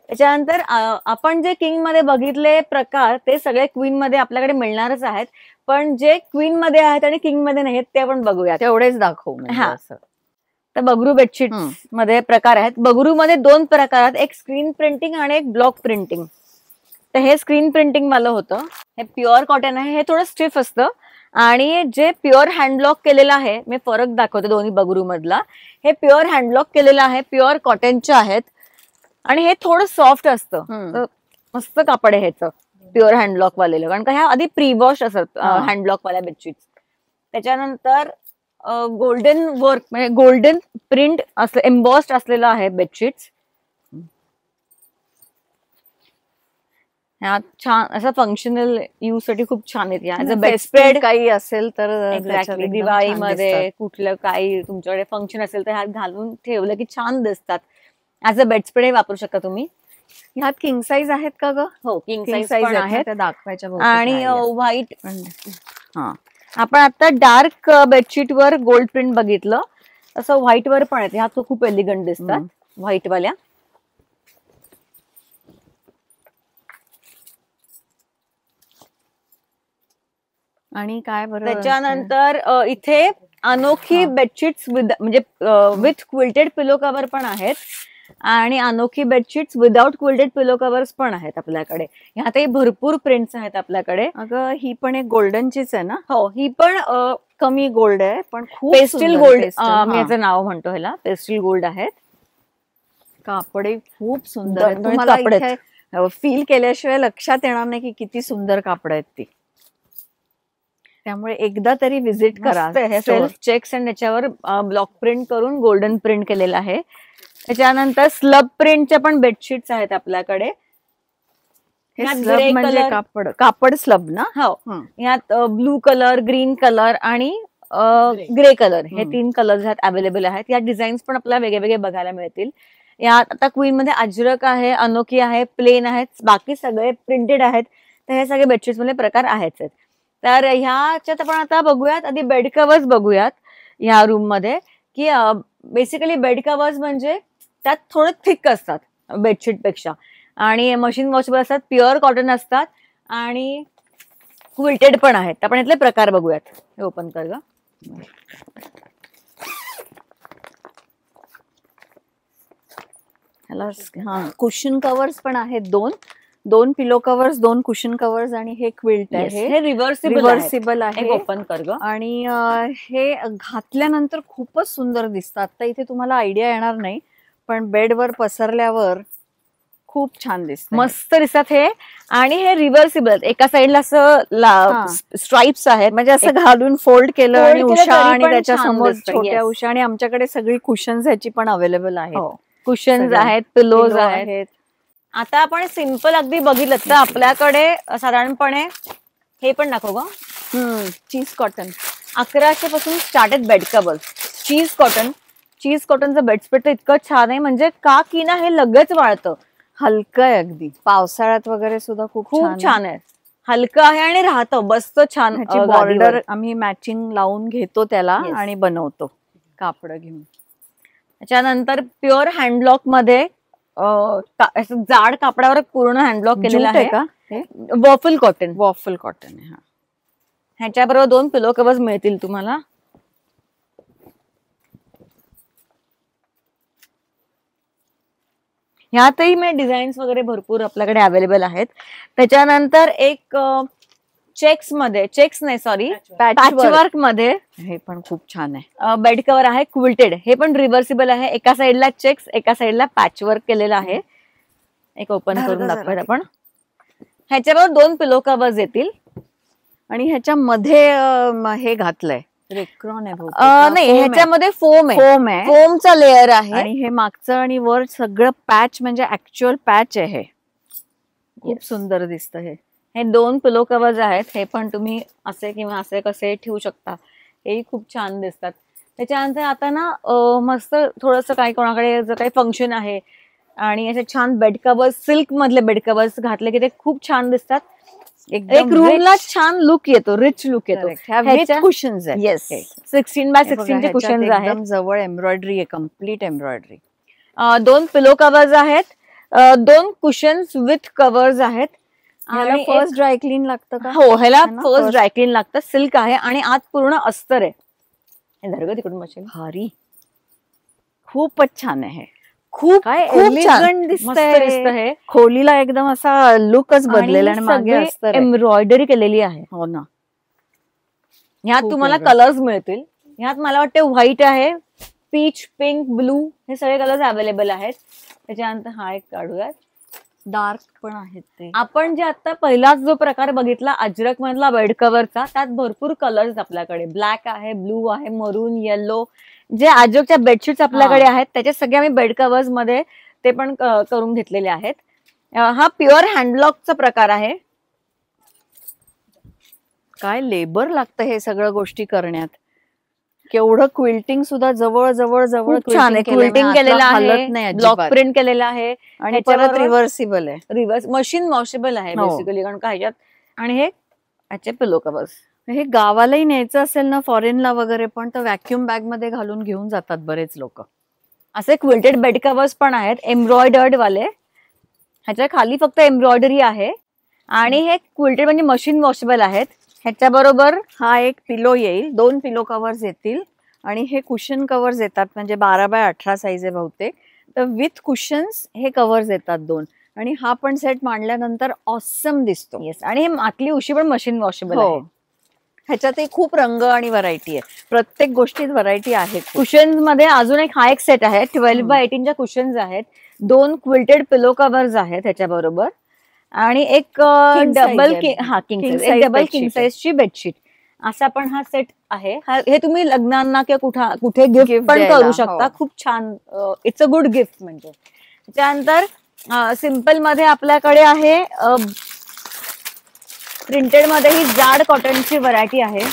त्याच्यानंतर आपण जे किंग मध्ये बघितले प्रकार ते सगळे क्वीन मध्ये आपल्याकडे मिळणारच आहेत, पण जे क्वीन मध्ये आहेत आणि किंग मध्ये नाहीत ते आपण बघूयात. तेवढेच दाखवू म्हणजे हा. असं. तर बगरू बेडशीट मध्ये प्रकार आहेत. बगरू मध्ये 2 प्रकार आहेत, एक स्क्रीन प्रिंटिंग आणि एक ब्लॉक प्रिंटिंग. तर हे स्क्रीन प्रिंटिंग वालं होतं. हे प्युअर कॉटन आहे, हे थोडं स्टिफ असतं. आणि जे प्युअर हँडब्लॉक केलेलं आहे, मी फरक दाखवते दोन्ही बगरू मधला. हे प्युअर हँडब्लॉक केलेलं आहे, प्युअर कॉटनचे आहेत आणि हे थोडं सॉफ्ट असतं. तर मस्त कापड आहे ह्याचं प्युअर हँडब्लॉक वालेलं, कारण का ह्या आधी प्री वॉश असत हँडब्लॉक वाल्या बेडशीट. त्याच्यानंतर गोल्डन वर्क म्हणजे गोल्डन प्रिंट असं एम्बॉस्ड असलेलं आहे बेडशीट्स. ह्या छान असं फंक्शनल यूज साठी खूप छान आहेत. बेडस्प्रेड काही असेल तर एक्झॅक्टली दिवाळीमध्ये कुठलं काही तुमच्याकडे फंक्शन असेल तर ह्यात घालून ठेवलं की छान दिसतात. ऍज अ बेडस्प्रेड हे वापरू शकता तुम्ही. ह्यात किंग साईज आहेत का ग? हो, किंग साईज पण आहेत दाखवायच्या. आणि व्हाईट. हा, आपण आता डार्क बेडशीट वर गोल्ड प्रिंट बघितलं, तसं व्हाईट वर पण आहेत. ह्या तो खूप एलिगंट दिसतात व्हाईट वाल्या. आणि काय बरं, त्याच्यानंतर इथे अनोखी बेडशीट्स म्हणजे विथ क्विल्टेड पिलो कव्हर पण आहेत आणि अनोखी बेडशीट्स विदाउट क्विल्टेड पिलो कव्हर्स पण आहेत आपल्याकडे. ह्यातही भरपूर प्रिंट्स आहेत आपल्याकडे. अगं ही पण एक गोल्डनचीच आहे ना? हो, ही पण कमी गोल्ड आहे पण खूप पेस्टल गोल्ड, मी याचं नाव म्हणतो ह्याला, पेस्टल गोल्ड आहेत. कापडे खूप सुंदर आहेत. तुम्हाला फील केल्याशिवाय लक्षात येणार नाही की किती सुंदर कापड आहेत ती. त्यामुळे एकदा तरी व्हिजिट करा. सेल्फ चेक्स आणि त्याच्यावर ब्लॉक प्रिंट करून गोल्डन प्रिंट केलेलं आहे. त्याच्यानंतर स्लब प्रिंटच्या पण बेडशीट्स आहेत आपल्याकडे. म्हणजे कापड स्लब ना? हो, यात ब्लू कलर, ग्रीन कलर आणि ग्रे कलर हे 3 कलर्स आहेत अवेलेबल आहेत. या डिझाईन्स पण आपल्याला वेगळे वेगळे बघायला मिळतील. यात आता क्वीन मध्ये अजरक आहे, अनोखी आहे, प्लेन आहेत, बाकी सगळे प्रिंटेड आहेत. तर हे सगळे बेडशीट्स मध्ये प्रकार आहेच. तर ह्याच्यात आपण आता बघूयात, आधी बेड कव्हर्स बघूयात ह्या रूम मध्ये. की बेसिकली बेड कव्हर्स म्हणजे त्यात थोडं थिक असतात बेडशीट पेक्षा आणि मशीन वॉशेबल असतात, प्युअर कॉटन असतात आणि क्विल्टेड पण आहेत. आपण यातले प्रकार बघूयात. हे ओपन कर ग. ह्याला हा कुशन कव्हर्स पण आहेत, दोन पिलो कव्हर्स, 2 कुशन कव्हर्स आणि हे क्विल्ट आहे. हे रिव्हर्सिबल आहे. ओपन कर ग. आणि हे घातल्यानंतर खूपच सुंदर दिसतात. आता इथे तुम्हाला आयडिया येणार नाही, पण बेडवर पसरल्यावर खूप छान दिसत, मस्त दिसतात हे. आणि हे रिव्हर्सिबल, एका साइडला असं स्ट्राइप्स आहेत, म्हणजे असं घालून फोल्ड केलं आणि उषा आणि त्याच्या समोर छोट्या Yes. उषा. आणि आमच्याकडे सगळी कुशन्स ह्याची पण अवेलेबल आहेत. कुशन्स आहेत, पिलोज आहेत. आता आपण सिंपल अगदी बघितलं तर आपल्याकडे साधारणपणे हे पण दाखव ग. चीज कॉटन 1100 पासून स्टार्ट आहेत बेड कव्हर्स. चीज कॉटनचं बेडस्प्रेड तर इतकं छान आहे, म्हणजे का की ना हे लगेच वाळतं. हलकं आहे अगदी, पावसाळ्यात वगैरे सुद्धा खूप छान आहे. हलकं आहे आणि राहतं बसतं छान. ह्याची बॉर्डर आम्ही मॅचिंग लावून घेतो त्याला आणि बनवतो कापड घेऊन. त्याच्यानंतर प्युअर हँडब्लॉक मध्ये जाड कापडावर पूर्ण हँडब्लॉक केलेलं आहे का? वॉफल कॉटन आहे. ह्याच्याबरोबर 2 पिलो कव्हर्स मिळतील तुम्हाला. ह्यातही मी डिझाईन्स वगैरे भरपूर आपल्याकडे अवेलेबल आहेत. त्याच्यानंतर एक चेक्स पॅचवर्क मध्ये हे पण खूप छान आहे. बेड कव्हर आहे क्विल्टेड. हे पण रिव्हर्सिबल आहे. एका साइडला चेक्स, एका साइडला पॅचवर्क केलेलं आहे. एक ओपन करून दाखवूयात आपण. ह्याच्याबरोबर 2 पिलो कव्हर्स येतील. आणि ह्याच्यामध्ये हे घातलंय रेक्रॉन आहे नाही, ह्याच्यामध्ये फोम आहे. फोमचा लेअर आहे. आणि हे मागचं आणि वर सगळं पॅच, म्हणजे ऍक्च्युअल पॅच आहे. खूप सुंदर दिसतं हे. 2 पिलो कव्हर्स आहेत. हे पण तुम्ही असे किंवा असे कसे ठेवू शकता. हेही खूप छान दिसतात. त्याच्यानंतर आता ना मस्त थोडंसं काही कोणाकडे जर काही फंक्शन आहे आणि असे छान बेड कव्हर्स, सिल्क मधले बेड कव्हर्स घातले की ते खूप छान दिसतात. एक रूमला छान लुक येतो, रिच लुक येतो. कुशन्स आहेत. येस, 16x16 चे कुशन्स आहेत. जवळ एम्ब्रॉयडरी आहे, कम्प्लीट एम्ब्रॉयडरी. 2 पिलो कव्हर्स आहेत, 2 कुशन्स विथ कव्हर्स आहेत. आणि फर्स्ट ड्रायक्लीन लागतं का? हो, ह्याला फर्स्ट ड्रायक्लीन लागतं. सिल्क आहे आणि आत पूर्ण अस्तर आहे. हे धर ग तिकडून मशीन. भारी, खूपच छान आहे. खूप छान दिसतंय. खोलीला एकदम असा लुकच बदलेला आणि मागे अस्तर एम्ब्रॉयडरी केलेली आहे. हो ना. ह्यात तुम्हाला कलर्स मिळतील. ह्यात मला वाटते व्हाईट आहे, पीच, पिंक, ब्लू हे सगळे कलर्स अवेलेबल आहेत. त्याच्यानंतर हा एक काढूयात. डार्क पण आहेत ते. आपण जे आता पहिलाच जो प्रकार बघितला अजरक मधला बेड कव्हरचा, त्यात भरपूर कलर्स आपल्याकडे. ब्लॅक आहे, ब्लू आहे, मरून, येलो. जे अजरकच्या बेडशीट्स आपल्याकडे आहेत त्याचे सगळे आम्ही बेड कव्हर्स मध्ये ते पण करून घेतलेले आहेत. हा प्युअर हँडब्लॉकचा प्रकार आहे. काय लेबर लागतं हे सगळं गोष्टी करण्यात. केवढं क्विल्टिंग सुद्धा जवळ छान आहे. क्विल्टिंग केलेलं आहे, ब्लॉक प्रिंट केलेलं आहे आणि परत रिव्हर्सिबल आहे. रिव्हर्स मशीन वॉशेबल आहे बेसिकली, कारण का ह्याच्यात. आणि हे ह्याचे पिलो कव्हर्स. हे गावालाही न्यायचं असेल ना, फॉरेनला वगैरे, पण तर व्हॅक्युम बॅग मध्ये घालून घेऊन जातात बरेच लोक. असे क्विल्टेड बेड कव्हर्स पण आहेत, एम्ब्रॉयडर्ड वाले. ह्याच्या खाली फक्त एम्ब्रॉयडरी आहे. आणि हे क्विल्टेड म्हणजे मशीन वॉशेबल आहेत. ह्याच्या बरोबर हा एक पिलो येईल, 2 पिलो कव्हर्स येतील. आणि हे कुशन कव्हर्स येतात, म्हणजे 12x18 साईज आहे बहुतेक. तर विथ कुशन्स हे कव्हर्स येतात 2. आणि हा पण सेट मांडल्यानंतर ऑसम दिसतो. येस. आणि हे आतली उशी पण मशीन वॉशेबल आहे. ह्याच्यातही खूप रंग आणि व्हरायटी आहे. प्रत्येक गोष्टीत व्हरायटी आहे. कुशन्स मध्ये अजून एक हा एक सेट आहे. 12x18 कुशन्स आहेत. 2 क्विल्टेड पिलो कव्हर्स आहेत ह्याच्याबरोबर. आणि एक डबल किंग साईजची बेडशीट. असा पण हा सेट आहे. हे तुम्ही लग्नांना किंवा कुठे गिफ्ट पण करू शकता. खूप छान, इट्स अ गुड गिफ्ट. म्हणजे त्याच्यानंतर सिंपल मध्ये आपल्याकडे आहे प्रिंटेड मध्ये ही जाड कॉटनची व्हरायटी आहे.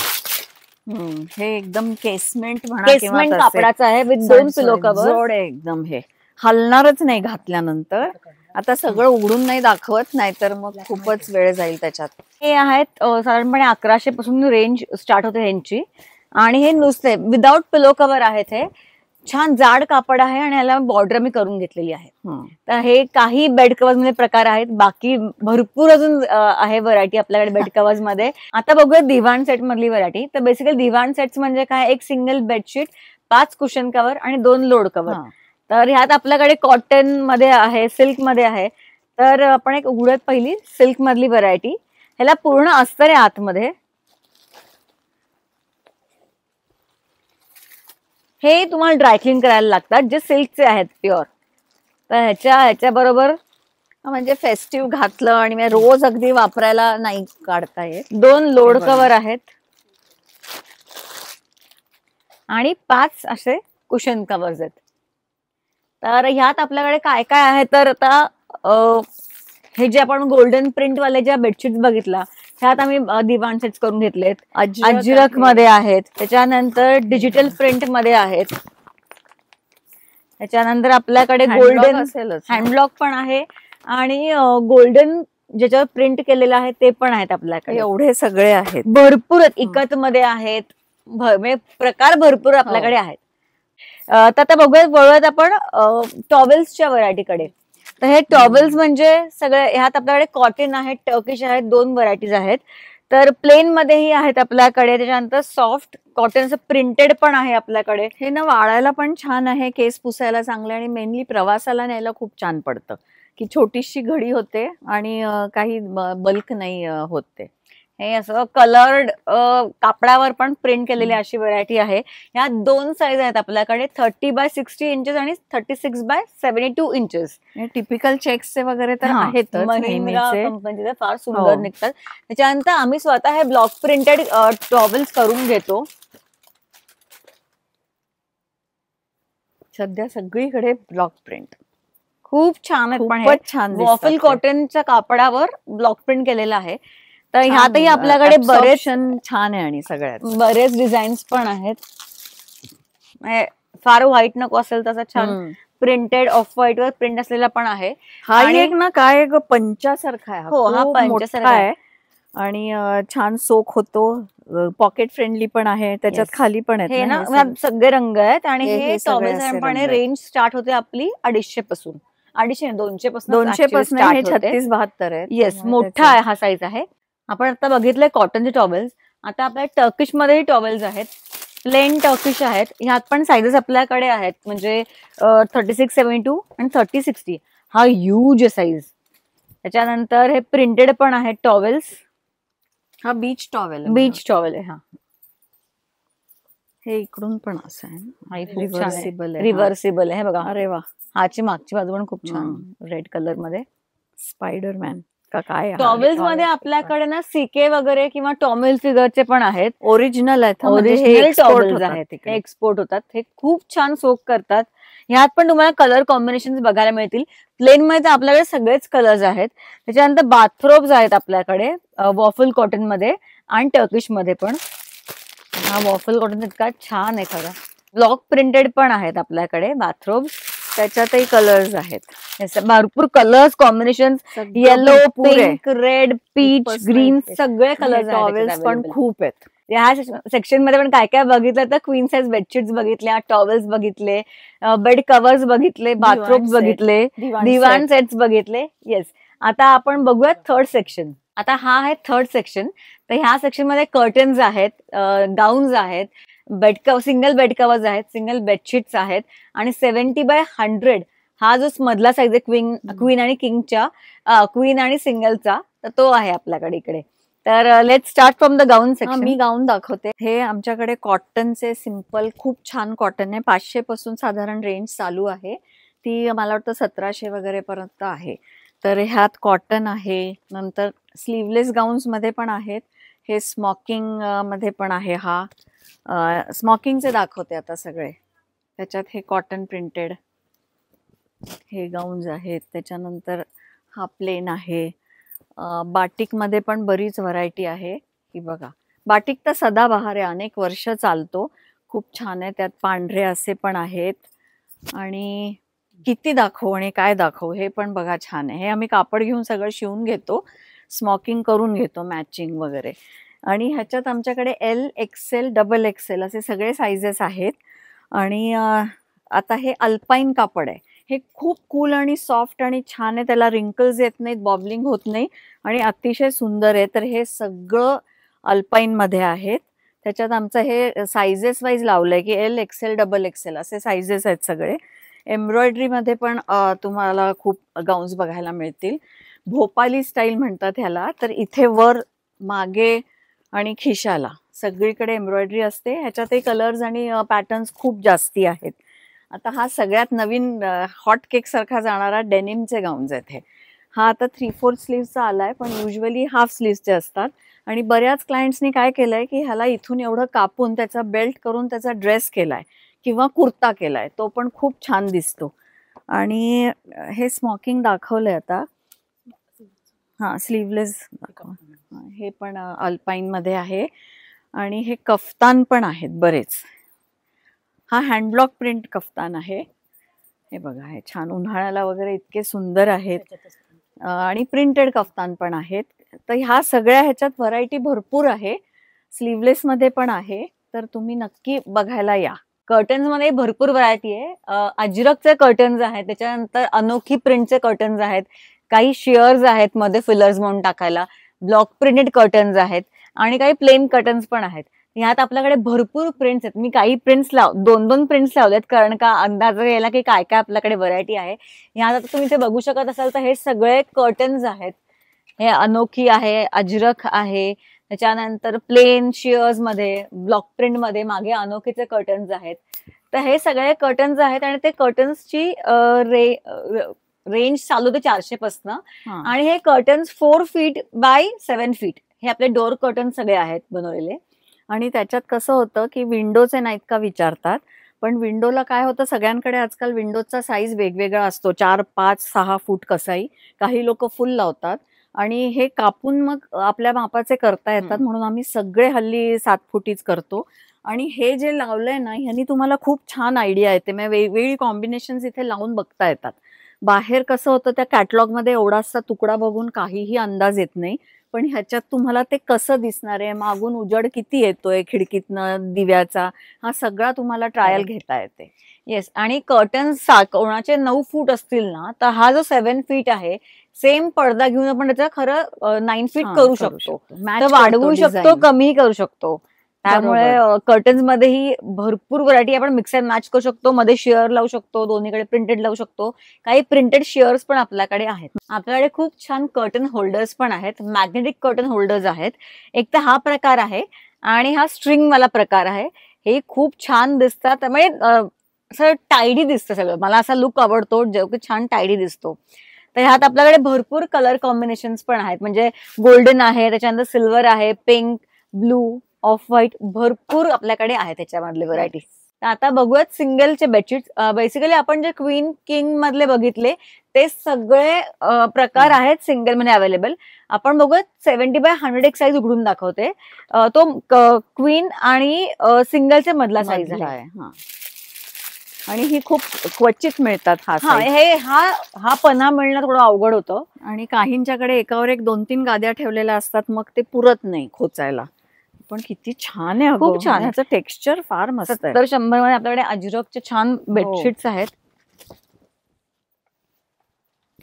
हे एकदम केसमेंट कापडाचं आहे विथ 2 पिलो कव्हर. जोड आहे एकदम. हे हलणारच नाही घातल्यानंतर. आता सगळं उघडून नाही दाखवत, नाहीतर मग खूपच वेळ जाईल त्याच्यात. हे आहेत साधारणपणे 1100 पासून रेंज स्टार्ट होते ह्यांची. आणि हे नुसते विदाउट पिलो कव्हर आहेत. हे छान जाड कापड आहे आणि याला बॉर्डर मी करून घेतलेली आहे. हं. तर हे काही बेड कवर्स मध्ये प्रकार आहेत, बाकी भरपूर अजून आहे व्हरायटी आपल्याकडे बेड कवर्स मध्ये. आता बघूया दिवाण सेट मधली व्हरायटी. तर बेसिकली दिवाण सेट्स म्हणजे काय, एक सिंगल बेडशीट, 5 कुशन कव्हर आणि 2 लोड कव्हर. हां. तर ह्यात आपल्याकडे कॉटन मध्ये आहे, सिल्क मध्ये आहे. तर आपण एक उघडत पहिली सिल्क मधली व्हरायटी. ह्याला पूर्ण अस्तर आहे आतमध्ये. हे तुम्हाला ड्रायक्लीन करायला लागतात, जे सिल्कचे आहेत प्युअर. तर ह्याच्या बरोबर म्हणजे फेस्टिव्ह घातलं आणि मग रोज अगदी वापरायला नाही काढता येत. 2 लोड कव्हर आहेत आणि 5 असे कुशन कव्हर्स आहेत. तर ह्यात आपल्याकडे काय काय आहे, तर आता हे जे आपण गोल्डन प्रिंट वाले ज्या बेडशीट बघितला, ह्यात आम्ही दिवाण सेट्स करून घेतलेत. अजरक मध्ये आहेत, त्याच्यानंतर डिजिटल प्रिंट मध्ये आहेत, त्याच्यानंतर आपल्याकडे गोल्डन हँडब्लॉक पण आहे आणि गोल्डन ज्याच्यावर प्रिंट केलेलं आहे ते पण आहेत आपल्याकडे. एवढे सगळे आहेत, भरपूर आहेत. इकत मध्ये आहेत, म्हणजे प्रकार भरपूर आपल्याकडे आहेत. तर आता बघूयात आपण टॉवेल्सच्या व्हरायटीकडे. तर हे टॉवेल्स म्हणजे सगळे ह्यात आपल्याकडे कॉटन आहेत, टर्किश आहेत, 2 व्हरायटीज आहेत. तर प्लेन मध्येही आहेत आपल्याकडे, त्याच्यानंतर सॉफ्ट कॉटनचं प्रिंटेड पण आहे आपल्याकडे. हे ना वाळायला पण छान आहे, केस पुसायला चांगले आणि मेनली प्रवासाला न्यायला खूप छान पडतं, की छोटीशी घडी होते आणि काही बल्क नाही होत ते. हे असं कलर्ड कापडावर पण प्रिंट केलेली अशी व्हरायटी आहे. या 2 साईज आहेत आपल्याकडे, 30x60 इंचेस आणि 36x72 इंचेस. टिपिकल चेक्सचे वगैरे तर आहेत, महिंद्रा कंपनीचे फार सुंदर निघतात. त्याच्यानंतर आम्ही स्वतः हे ब्लॉक प्रिंटेड टॉवेल्स करून घेतो. सध्या सगळीकडे ब्लॉक प्रिंट खूप छान आहेत. पण हे छान वॉफल कॉटनच्या कापडावर ब्लॉक प्रिंट केलेलं आहे. तर ह्यातही आपल्याकडे बरेच छान आहे आणि सगळ्यात बरेच डिझाईन्स पण आहेत. फार व्हाईट नको असेल तसा छान प्रिंटेड ऑफ व्हाईट वर प्रिंट असलेला पण आहे. हा एक ना काय पंचासारखा आहे. हो, हा पंचासारखा आहे आणि छान सोक होतो, पॉकेट फ्रेंडली पण आहे. त्याच्यात खाली पण आहेत हे ना, सगळे रंग आहेत. आणि हे टॉवेल्स रेंज स्टार्ट होते आपली 250 पासून, 250 पासून 36-72 आहे. येस, मोठा आहे हा साईज आहे. आपण आता बघितलंय कॉटनचे टॉवेल्स. आता आपल्या टर्किश मध्येही टॉवेल्स आहेत, प्लेन टर्किश आहेत. ह्यात पण साईजेस आपल्याकडे आहेत, म्हणजे 36-72 आणि 30-60 हा ह्यूज साईज. त्याच्यानंतर हे प्रिंटेड पण आहेत टॉवेल्स. हा बीच टॉवेल आहे. हा हे इकडून पण असं आहे, रिव्हर्सिबल आहे बघा. अरे वा, हाची मागची बाजू पण खूप छान रेड कलर मध्ये. स्पायडरमॅन का काय. टॉवेल्स मध्ये आपल्याकडे ना सीके वगैरे किंवा टॉमेल फिगरचे पण आहेत, ओरिजिनल आहेत. ओरिजिनल टॉवेल्स आहेत, एक्सपोर्ट होतात. हे खूप छान सोक करतात. ह्यात पण तुम्हाला कलर कॉम्बिनेशन बघायला मिळतील. प्लेन मध्ये आपल्याकडे सगळेच कलर्स आहेत. त्याच्यानंतर बाथरोब्स आहेत आपल्याकडे वॉफल कॉटन मध्ये आणि टर्किश मध्ये पण. हा वॉफल कॉटन इतका छान आहे खरं. ब्लॉक प्रिंटेड पण आहेत आपल्याकडे बाथरोब्स. त्याच्यातही कलर्स आहेत, भरपूर colours combination, yellow, pink, red, peach, green, सगळे कलर्स टॉवेल्स पण खूप आहेत. ह्या सेक्शन मध्ये पण काय काय बघितलं तर क्वीन साईज बेडशीट्स बघितल्या, टॉवेल्स बघितले, बेड कव्हर्स बघितले, बाथरूम्स बघितले, दिवाण सेट्स बघितले. येस, आता आपण बघूया थर्ड सेक्शन. आता हा आहे थर्ड सेक्शन. तर ह्या सेक्शन मध्ये कर्टन्स आहेत, गाऊन्स आहेत, सिंगल बेड कव्हर्स आहेत, सिंगल बेडशीट्स आहेत आणि 70x100 हा जो मधला साईज आहे क्वीन आणि किंगच्या, क्वीन आणि सिंगलचा, तर तो आहे आपल्याकडे इकडे. तर let's start from the gown section. मी गाऊन दाखवते. हे आमच्याकडे कॉटनचे सिंपल खूप छान कॉटन आहे. 500 पासून साधारण रेंज चालू आहे, ती मला वाटतं 1700 वगैरे पर्यंत आहे. तर ह्यात कॉटन आहे. नंतर स्लीवलेस गाऊन्स मध्ये पण आहेत. हे स्मॉकिंग मध्ये पण आहे. हा स्मॉकिंगचे दाखवते आता सगळे. त्याच्यात हे कॉटन प्रिंटेड हे गाऊन्स आहेत. त्याच्यानंतर हा प्लेन आहे. बाटिक मध्ये पण बरीच व्हरायटी आहे. ही बघा, बाटिक तर सदाबहार आहे, अनेक वर्ष चालतो, खूप छान आहे. त्यात पांढरे असे पण आहेत आणि किती दाखवू आणि काय दाखवू हे पण बघा छान आहे. हे आम्ही कापड घेऊन सगळं शिवून घेतो, स्मॉकिंग करून घेतो मॅचिंग वगैरे. आणि ह्याच्यात आमच्याकडे L, XL, XXL असे सगळे साइजेस आहेत. आणि आता हे अल्पाईन कापड आहे, हे खूप कूल आणि सॉफ्ट आणि छान आहे, त्याला रिंकल्स येत नाहीत, बॉबलिंग होत नाही आणि अतिशय सुंदर आहे. तर हे सगळं अल्पाईन मध्ये आहेत. त्याच्यात आमचं हे सायझेस वाईज लावलंय की एल एक्सेल डबल एक्सेल असे सायझेस आहेत सगळे. एम्ब्रॉयडरी मध्ये पण तुम्हाला खूप गाऊन्स बघायला मिळतील. भोपाली स्टाईल म्हणतात ह्याला. तर इथे वर, मागे आणि खिशाला सगळीकडे एम्ब्रॉयडरी असते. ह्याच्यातही कलर्स आणि पॅटर्न्स खूप जास्ती आहेत. आता हा सगळ्यात नवीन हॉट केक सारखा जाणारा डेनिमचे गाऊन्स आहेत हे. हा आता 3/4 स्लीव्हचा आलाय, पण युजली हाफ स्लीव्हचे असतात. आणि बऱ्याच क्लायंट्सनी काय केलंय की ह्याला इथून एवढं कापून त्याचा बेल्ट करून त्याचा ड्रेस केलाय किंवा कुर्ता केलाय, तो पण खूप छान दिसतो. आणि हे स्मोकिंग दाखवलंय आता. हा स्लीवलेस दाखव. हे पण अल्पाईन मध्ये आहे. आणि हे कफ्तान पण आहेत बरेच. हा हँडब्लॉक प्रिंट कफ्तान आहे. हे बघा, हे छान उन्हाळ्याला वगैरे इतके सुंदर आहेत. आणि प्रिंटेड कफ्तान पण आहेत. तर ह्या सगळ्या ह्याच्यात व्हरायटी भरपूर आहे. स्लीवलेस मध्ये पण आहे, तर तुम्ही नक्की बघायला या. कर्टन्स मध्ये भरपूर व्हरायटी आहे. अजरकचे कर्टन्स आहेत, त्याच्यानंतर अनोखी प्रिंटचे कर्टन्स आहेत, काही शेअर्स आहेत मध्ये फिलर्स म्हणून टाकायला, ब्लॉक प्रिंटेड कर्टन्स आहेत आणि काही प्लेन कर्टन्स पण आहेत. ह्यात आपल्याकडे भरपूर प्रिंट्स आहेत. मी काही प्रिंट्स 2-2 प्रिंट्स लावलेत, कारण का अंदाज यायला की काय काय आपल्याकडे व्हरायटी आहे. ह्यात आता तुम्ही ते बघू शकत असाल तर हे सगळे कर्टन्स आहेत. हे अनोखी आहे, अजरक आहे, त्याच्यानंतर प्लेन शेअर्स मध्ये, ब्लॉक प्रिंट मध्ये मागे अनोखीचे कर्टन्स आहेत. तर हे सगळे कर्टन्स आहेत आणि ते कर्टन्सची रेंज चालू होते 400 पासून. आणि हे कर्टन्स 4 फीट बाय 7 फीट हे आपले डोअर कर्टन सगळे आहेत बनवलेले. आणि त्याच्यात कसं होतं की विंडोचे नाहीत का विचारतात, पण विंडोला काय होतं, सगळ्यांकडे आजकाल विंडोचा साईज वेगवेगळा असतो, 4, 5, 6 फूट कसाही. काही लोक फुल लावतात आणि हे कापून मग आपल्या मापाचे करता येतात, म्हणून आम्ही सगळे हल्ली 7 फुटीच करतो. आणि हे जे लावलंय ना, ह्यांनी तुम्हाला खूप छान आयडिया येते. म्हणजे वेगवेगळी कॉम्बिनेशन्स इथे लावून बघता येतात. बाहेर कसं होतं, त्या कॅटलॉगमध्ये एवढासा तुकडा बघून काहीही अंदाज येत नाही, पण ह्याच्यात तुम्हाला ते कसं दिसणार आहे, मागून उजेड किती येतोय खिडकीतनं दिव्याचा, हा सगळा तुम्हाला ट्रायल घेता येते. येस. आणि कर्टन्स कोणाचे 9 फूट असतील ना, तर हा जो 7 फीट आहे, सेम पडदा घेऊन आपण त्याचा खरं 9 फीट करू शकतो. तर वाढवू शकतो, कमीही करू शकतो. त्यामुळे कर्टन्स मध्येही भरपूर व्हरायटी, आपण मिक्स अँड मॅच करू शकतो. मध्ये शेअर लावू शकतो, दोन्हीकडे प्रिंटेड लावू शकतो. काही प्रिंटेड शेअर्स पण आपल्याकडे आहेत. आपल्याकडे खूप छान कर्टन होल्डर्स पण आहेत, मॅग्नेटिक कर्टन होल्डर्स आहेत. एक तर हा प्रकार आहे आणि हा स्ट्रिंग वाला प्रकार आहे. हे खूप छान दिसतात, त्यामुळे असं टायडी दिसतं सगळं. मला असा लुक आवडतो, जो की छान टायडी दिसतो. तर ह्यात आपल्याकडे भरपूर कलर कॉम्बिनेशन्स पण आहेत, म्हणजे गोल्डन आहे, त्याच्यानंतर सिल्वर आहे, पिंक, ब्लू, ऑफ व्हाईट, भरपूर आपल्याकडे आहे त्याच्यामधले व्हरायटी. तर आता बघूयात सिंगलचे बेडशीट. बेसिकली आपण जे क्वीन किंग मधले बघितले ते सगळे प्रकार आहेत सिंगल मध्ये अवेलेबल. आपण बघूयात 70 बाय 100 एक साईज उघडून दाखवते. तो क्वीन आणि सिंगलच्या मधला साईज आहे. आणि ही खूप क्वचित मिळतात. हा पन्हा मिळणं थोडं अवघड होतं. आणि काहींच्याकडे एकावर एक 2-3 गाद्या ठेवलेल्या असतात, मग ते पुरत नाही खोचायला. पण किती छान आहे, खूप छान. ह्याचं टेक्स्चर फार मस्त आहे. 70-100 मध्ये आपल्याकडे अजरकचे छान बेडशीट्स आहेत.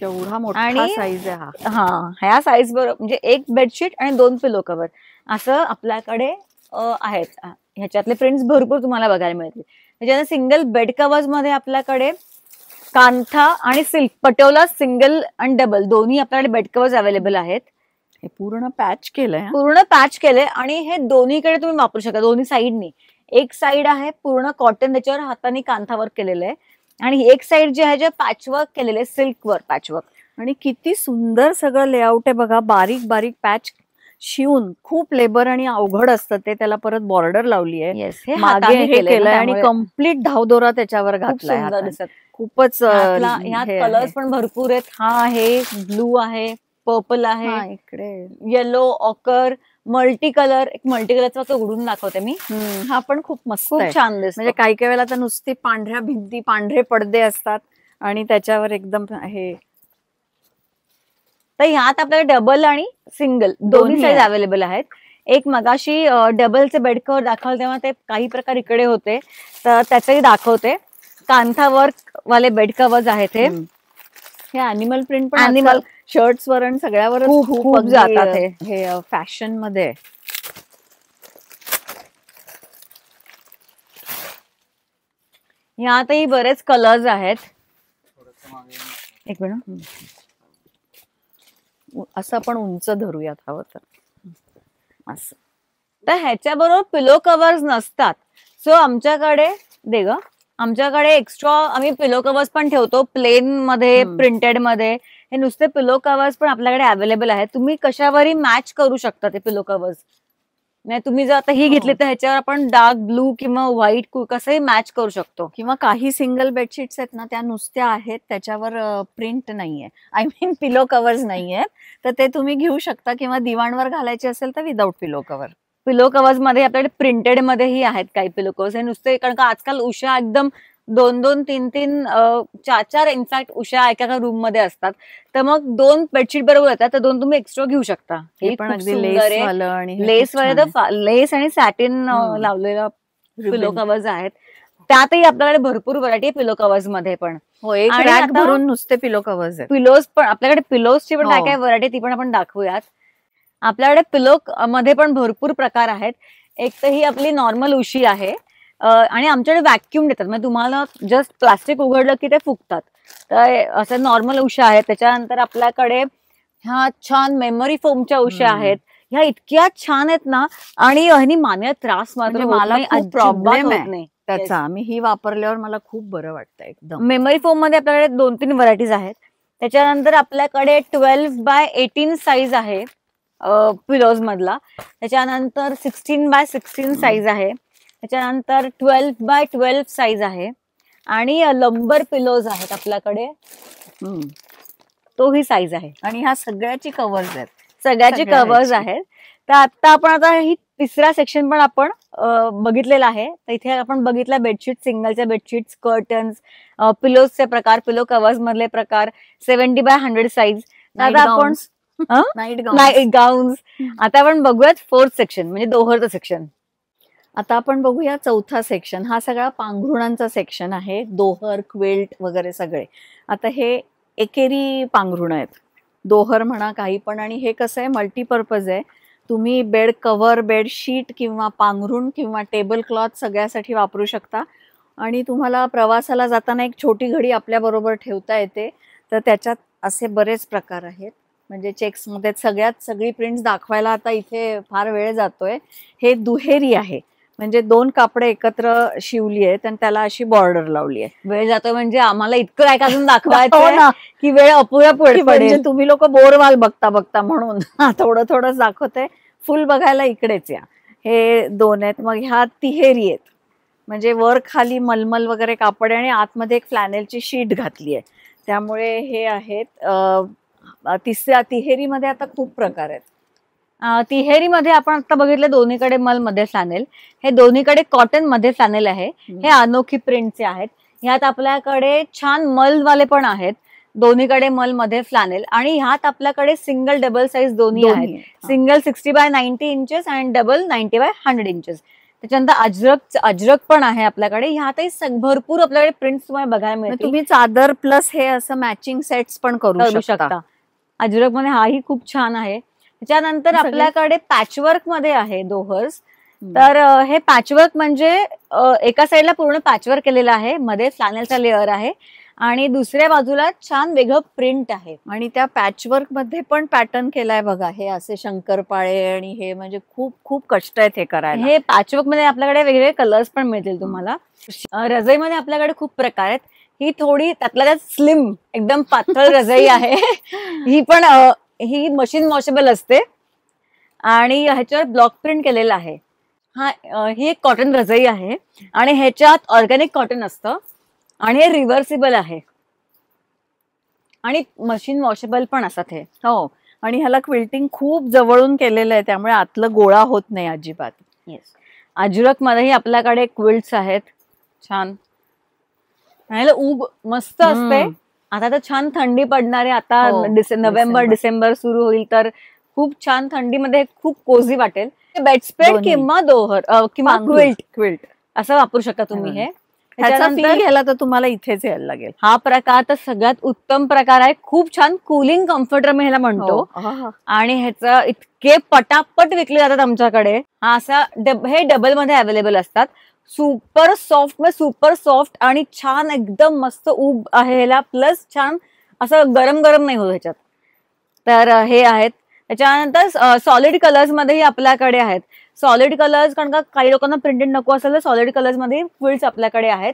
केवढा मोठा साईज आहे हा. ह्या साईज बरोबर म्हणजे एक बेडशीट आणि 2 पिलो कव्हर असं आपल्याकडे आहेत. ह्याच्यातले प्रिंट्स भरपूर तुम्हाला बघायला मिळतील. त्याच्यानंतर सिंगल बेड कव्हर्स मध्ये आपल्याकडे कांथा आणि सिल्क पटोला सिंगल आणि डबल दोन्ही आपल्याकडे बेड कव्हर्स अवेलेबल आहेत. हे पूर्ण पॅच केलंय, पूर्ण पॅच केलंय आणि हे दोन्हीकडे तुम्ही वापरू शकता, दोन्ही साईडनी. एक साईड आहे पूर्ण कॉटन, त्याच्यावर हाताने कांथा वर्क केलेलं आहे, आणि एक साईड जे आहे जे पॅचवर्क केलेलं आहे, सिल्क वर पॅचवर्क. आणि किती सुंदर सगळं लेआउट आहे बघा. बारीक बारीक पॅच शिवून खूप लेबर आणि अवघड असतं ते, त्याला परत बॉर्डर लावली आहे. मागे हे केलंय आणि कम्प्लीट धावदोरा त्याच्यावर घातलाय. खूपच कलर्स पण भरपूर आहेत. हा आहे ब्लू आहे, पर्पल आहे, इकडे येलो, ऑकर, मल्टी कलर. एक मल्टी कलरचा तो उघडून दाखवते मी. हा पण खूप मस्त, खूप छान दिसतो. म्हणजे काही काही वेळेला तर नुसती पांढऱ्या भिंती, पांढरे पडदे असतात आणि त्याच्यावर एकदम हे. तर ह्यात आपल्याला डबल आणि सिंगल दोन्ही साईज अवेलेबल आहेत. एक मगाशी डबलचे बेड कव्हर दाखवलं तेव्हा ते काही प्रकार इकडे होते, तर त्याचंही दाखवते. कांथा वर्क वाले बेड कवर्स आहेत हे अॅनिमल प्रिंट पण Animal. शर्ट्स वर आणि सगळ्यावर खूप अगदी, जातात हे फॅशन मध्ये आहे. ह्यातही बरेच कलर्स आहेत. एक मिनिट. असं आपण उंच धरूयात हवं तर असं. तर ह्याच्याबरोबर पिलो कव्हर्स नसतात. सो आमच्याकडे आमच्याकडे एक्स्ट्रा आम्ही पिलो कव्हर्स पण ठेवतो, प्लेन मध्ये, प्रिंटेड मध्ये. हे नुसते पिलो कव्हर्स पण आपल्याकडे अवेलेबल आहेत. तुम्ही कशावरही मॅच करू शकता ते पिलो कव्हर्स. नाही तुम्ही जर आता ही घेतली तर ह्याच्यावर आपण डार्क ब्लू किंवा व्हाईट कसंही मॅच करू शकतो. किंवा काही सिंगल बेडशीट्स आहेत ना, त्या नुसत्या आहेत, त्याच्यावर प्रिंट नाहीये, आय मीन पिलो कव्हर्स नाहीयेत, तर ते तुम्ही घेऊ शकता. किंवा दिवाणवर घालायचे असेल तर विदाऊट पिलो कव्हर. पिलो कव्हर्स मध्ये आपल्याकडे प्रिंटेड मध्येही आहेत काही पिलो कव्हर्स. हे नुसते, कारण का आजकाल उशा एकदम 2-2, 3-3, 4-4 इनफॅक्ट उशा एका रूम मध्ये असतात. तर मग 2 बेडशीट बरोबर येतात, तर 2 तुम्ही एक्स्ट्रा घेऊ शकता. हे पण अगदी लेस लेस आणि सॅटिन लावलेला पिलो कव्हर्स आहेत. त्यातही आपल्याकडे भरपूर व्हरायटी आहे पिलो कव्हर्स मध्ये पण. हो, एक रॅक भरून नुसते पिलो कव्हर्स आहेत. पिलोज पण आपल्याकडे, पिलोजची पण काय काय व्हरायटी ती पण आपण दाखवूयात. आपल्याकडे पिलो मध्ये पण भरपूर प्रकार आहेत. एक तर ही आपली नॉर्मल उशी आहे आणि आमच्याकडे व्हॅक्युम देतात, म्हणजे तुम्हाला जस्ट प्लास्टिक उघडलं की ते फुगतात. तर असं नॉर्मल उशा आहेत. त्याच्यानंतर आपल्याकडे ह्या छान मेमरी फोमच्या उशा आहेत. ह्या इतक्या छान आहेत ना, आणि ह्यानी मानेला त्रास मात्र मला खूप प्रॉब्लेम आहे नाही त्याचा. मी ही वापरल्यावर मला खूप बरं वाटतं एकदम. मेमरी फोम मध्ये आपल्याकडे 2-3 व्हरायटीज आहेत. त्याच्यानंतर आपल्याकडे 12x18 साईज आहे पिलोज मधला. त्याच्यानंतर 16x16 साईज आहे. त्याच्यानंतर 12x12 साईज आहे. आणि लंबर पिलोज आहेत आपल्याकडे, तो ही साईज आहे. आणि ह्या सगळ्याची कव्हर्स आहेत, सगळ्याची कव्हर्स आहेत. तर आता ही तिसरा सेक्शन पण आपण बघितलेला आहे. तर इथे आपण बघितलं बेडशीट, सिंगलच्या बेडशीट, कर्टन्स, पिलोजचे प्रकार, पिलो कव्हर्स मधले प्रकार, 70x100 साईज. आता आपण नाईट गाऊन्स. आता आपण बघूयात 4th सेक्शन, म्हणजे दोहरचं सेक्शन. आता आपण बघूया 4था सेक्शन. हा सगळा पांघरुणांचा सेक्शन आहे, दोहर, क्विल्ट वगैरे सगळे. आता हे एकेरी पांघरुण आहेत, दोहर म्हणा काही पण. आणि हे कसं आहे, मल्टीपर्पज आहे. तुम्ही बेड कव्हर, बेडशीट किंवा पांघरुण किंवा टेबल क्लॉथ सगळ्यासाठी वापरू शकता. आणि तुम्हाला प्रवासाला जाताना एक छोटी घडी आपल्या बरोबर ठेवता येते. तर त्याच्यात असे बरेच प्रकार आहेत, म्हणजे चेक्समध्ये सगळी प्रिंट्स दाखवायला आता इथे फार वेळ जातोय. हे दुहेरी आहे, म्हणजे 2 कापडे एकत्र शिवली आहेत आणि त्याला अशी बॉर्डर लावली आहे. वेळ जातोय म्हणजे आम्हाला इतकं काय अजून दाखवायचं ना की वेळ अपुऱ्या पडेल. म्हणजे तुम्ही लोक बोर व्हाल बघता बघता, म्हणून थोडं थोडं दाखवते. फुल बघायला इकडेच या. हे 2 आहेत. मग ह्या तिहेरी आहेत, म्हणजे वर खाली मलमल वगैरे कापड आणि आतमध्ये एक फ्लॅनेलची शीट घातली आहे. त्यामुळे हे आहेत. तिहेरीमध्ये आता खूप प्रकार आहेत. तिहेरीमध्ये आपण आता बघितलं दोन्हीकडे मल मध्ये फ्लॅनेल. हे दोन्हीकडे कॉटन मध्ये फ्लॅनेल आहे. हे अनोखी प्रिंटचे आहेत. ह्यात आपल्याकडे छान मल वाले पण आहेत, दोन्हीकडे मल मध्ये फ्लॅनेल. आणि ह्यात आपल्याकडे सिंगल डबल साईज दोन्ही आहेत. सिंगल 60x90 इंचेस आणि डबल 90x100 इंचेस. त्याच्यानंतर अजरक पण आहे आपल्याकडे. ह्यातही भरपूर आपल्याकडे प्रिंट्स तुम्हाला बघायला मिळतील. तुम्ही चादर प्लस हे असं मॅचिंग सेट्स पण करू शकता. अजरक मध्ये हाही खूप छान आहे. त्याच्यानंतर आपल्याकडे पॅचवर्क मध्ये आहे दोहर्स. तर हे पॅचवर्क म्हणजे एका साईडला पूर्ण पॅचवर्क केलेलं आहे, मध्ये फ्लॅनेलचा लेअर आहे आणि दुसऱ्या बाजूला छान वेगळं प्रिंट आहे. आणि त्या पॅचवर्क मध्ये पण पॅटर्न केलाय बघा. हे असे शंकरपाळे आणि हे म्हणजे खूप खूप कष्ट आहेत हे करायला. हे पॅचवर्क मध्ये आपल्याकडे वेगवेगळे कलर्स पण मिळतील तुम्हाला. रजाईमध्ये आपल्याकडे खूप प्रकार आहेत. ही थोडी त्यातल्या त्यात स्लिम एकदम पातळ रजाई आहे. ही मशीन वॉशेबल असते आणि ह्याच्यावर ब्लॉक प्रिंट केलेला आहे. ही एक कॉटन रजाई आहे आणि ह्याच्यात ऑर्गॅनिक कॉटन असतं आणि हे रिव्हर्सिबल आहे आणि मशीन वॉशेबल पण असतात हे. हो, आणि ह्याला क्विल्टिंग खूप जवळून केलेलं आहे, त्यामुळे आतलं गोळा होत नाही अजिबात. येस. अजरक मध्येही आपल्याकडे क्विल्ट्स आहेत छान. ऊब मस्त असते. आता तर छान थंडी पडणार आहे. आता नोव्हेंबर डिसेंबर सुरू होईल तर खूप छान थंडीमध्ये खूप कोझी वाटेल. बेडस्प्रेड किंवा दोहर किंवा क्विल्ट असं वापरू शकता तुम्ही हे. ह्याचा फील घ्यायला तर तुम्हाला इथेच यायला लागेल. हा प्रकार तर सगळ्यात उत्तम प्रकार आहे. खूप छान कूलिंग कम्फर्टर मी ह्याला म्हणतो. आणि ह्याचं इतके पटापट विकले जातात आमच्याकडे. हा असा हे डबल मध्ये अवेलेबल असतात. सुपर सॉफ्ट आणि छान एकदम मस्त ऊब आहे ह्याला. प्लस छान असं गरम गरम नाही होत ह्याच्यात. तर हे आहेत. त्याच्यानंतर सॉलिड कलर्स मध्येही आपल्याकडे आहेत. सॉलिड कलर्स कारण का काही लोकांना प्रिंटेड नको असेल तर सॉलिड कलर्स मध्ये क्विल्ट्स आपल्याकडे आहेत.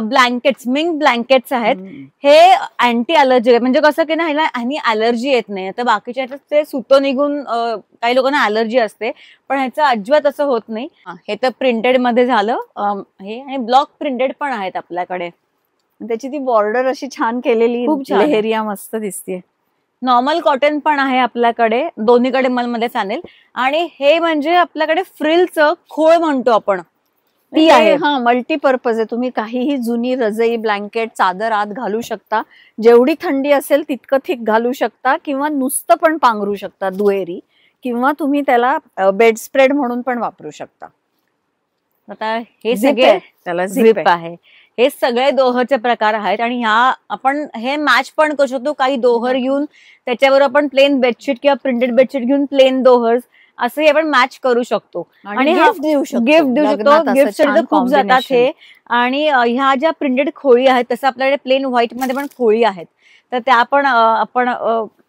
ब्लँकेट्स मिंक ब्लँकेट्स आहेत. हे अँटी अलर्जी म्हणजे कसं की ना ह्याला ह्यानी अलर्जी येत नाही. तर बाकीच्या ते सुतो निघून काही लोकांना अलर्जी असते पण ह्याचं अजिबात असं होत नाही. हे तर प्रिंटेड मध्ये झालं. हे आणि ब्लॉक प्रिंटेड पण आहेत आपल्याकडे. त्याची ती बॉर्डर अशी छान केलेली, खूप छान लेहेरिया मस्त दिसते. नॉर्मल कॉटन पण आहे आपल्याकडे, दोन्हीकडे मलमध्ये चालेल. आणि हे म्हणजे आपल्याकडे फ्रिलचं खोळ म्हणतो आपण, ती आहे. हा मल्टीपर्पज आहे. तुम्ही काहीही जुनी रजई ब्लँकेट चादर आत घालू शकता. जेवढी थंडी असेल तितकं थिक घालू शकता किंवा नुसतं पण पांघरू शकता दुहेरी, किंवा तुम्ही त्याला बेड स्प्रेड म्हणून पण वापरू शकता. आता हे सगळे त्याला झिप आहे. हे सगळे दोहरचे प्रकार आहेत. आणि ह्या आपण हे मॅच पण करू शकतो. काही दोहर घेऊन त्याच्यावर आपण प्लेन बेडशीट किंवा प्रिंटेड बेडशीट घेऊन प्लेन दोहर्स असंही आपण मॅच करू शकतो. आणि गिफ्ट देऊ शकतो. गिफ्ट साठी खूप जातात हे. आणि ह्या ज्या प्रिंटेड खोळी आहेत तसं आपल्याकडे प्लेन व्हाईट मध्ये पण खोळी आहेत. तर त्या पण आपण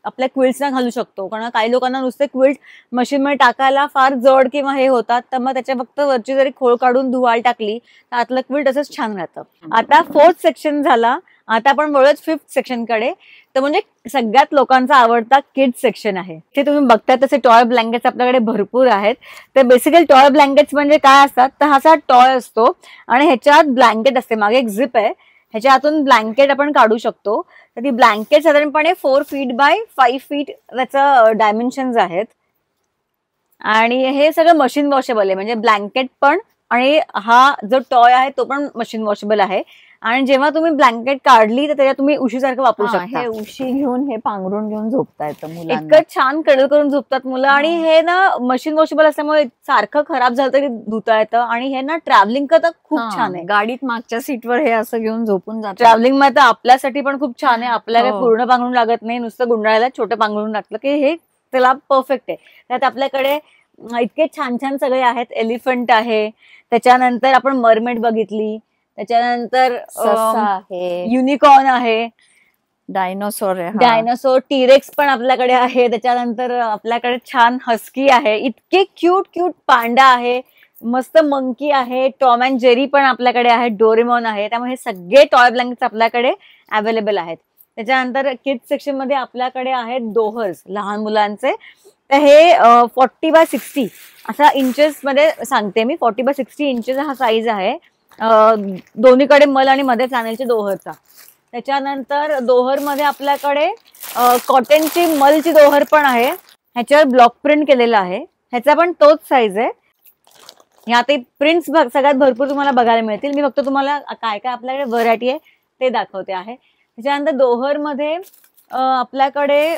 आपल्या क्विल्ट्सना घालू शकतो. कारण काही लोकांना नुसते क्विल्ट मशीनमध्ये टाकायला फार जड किंवा हे होतात. तर मग त्याच्या फक्त वरची जरी खोळ काढून धुवायला टाकली तर आतलं क्विल्ट असंच छान राहतं. आता 4th सेक्शन झाला. आता आपण वळूयात 5th सेक्शन कडे. तर म्हणजे सगळ्यात लोकांचा आवडता किड्स सेक्शन आहे. ते तुम्ही बघताय तसे टॉय ब्लँकेट्स आपल्याकडे भरपूर आहेत. तर बेसिकली टॉय ब्लँकेट्स म्हणजे काय असतात तर हा असा टॉय असतो आणि ह्याच्यात ब्लँकेट असते. मागे एक झिप आहे. ह्याच्या आतून ब्लँकेट आपण काढू शकतो. तर ती ब्लँकेट साधारणपणे 4 फीट बाय 5 फीट त्याचं डायमेन्शन्स आहेत. आणि हे सगळं मशीन वॉशेबल आहे. म्हणजे ब्लँकेट पण आणि हा जो टॉय आहे तो पण मशीन वॉशेबल आहे. आणि जेव्हा तुम्ही ब्लँकेट काढली तर त्याच्यात तुम्ही उशीसारखं वापरू शकता. हे उशी घेऊन हे पांघरून घेऊन झोपता येतं मुलांना. इतकं छान कडल करून झोपतात मुलं. आणि हे ना मशीन वॉशेबल असल्यामुळे सारखं खराब झालं तरी धुता येतं. आणि हे ना ट्रॅव्हलिंग करता खूप छान आहे. गाडीत मागच्या सीटवर हे असं घेऊन झोपून जातं. ट्रॅव्हलिंग मध्ये आपल्यासाठी पण खूप छान आहे. आपल्याला पूर्ण पांघरून लागत नाही. नुसतं गुंडाळायला छोटं पांघरून लागलं की हे त्याला परफेक्ट आहे. त्यात आपल्याकडे इतके छान छान सगळे आहेत. एलिफंट आहे. त्याच्यानंतर आपण मरमेड बघितली. त्याच्यानंतर युनिकॉर्न आहे. डायनोसॉर टीरेक्स पण आपल्याकडे आहे. त्याच्यानंतर आपल्याकडे छान हस्की आहे. इतके क्यूट पांडा आहे. मस्त मंकी आहे. टॉम अँड जेरी पण आपल्याकडे आहे. डोरेमॉन आहे. त्यामुळे हे सगळे टॉय ब्लँकेट्स आपल्याकडे अवेलेबल आहेत. त्याच्यानंतर किड्स सेक्शन मध्ये आपल्याकडे आहेत दोहर्स लहान मुलांचे. तर हे 40 बाय 60 असा इंचेस मध्ये सांगते मी. 40 बाय 60 इंचेस हा साईज आहे. दोन्हीकडे मल आणि मध्ये चॅनेलचे दोहरचा. त्याच्यानंतर दोहर मध्ये आपल्याकडे कॉटनची मलची दोहर पण आहे. ह्याच्यावर ब्लॉक प्रिंट केलेला आहे. ह्याचा पण तोच साईज आहे. ह्यात प्रिंट्स सगळ्यात भरपूर तुम्हाला बघायला मिळतील. मी फक्त तुम्हाला काय काय आपल्याकडे व्हरायटी आहे ते दाखवते आहे. त्याच्यानंतर दोहर मध्ये आपल्याकडे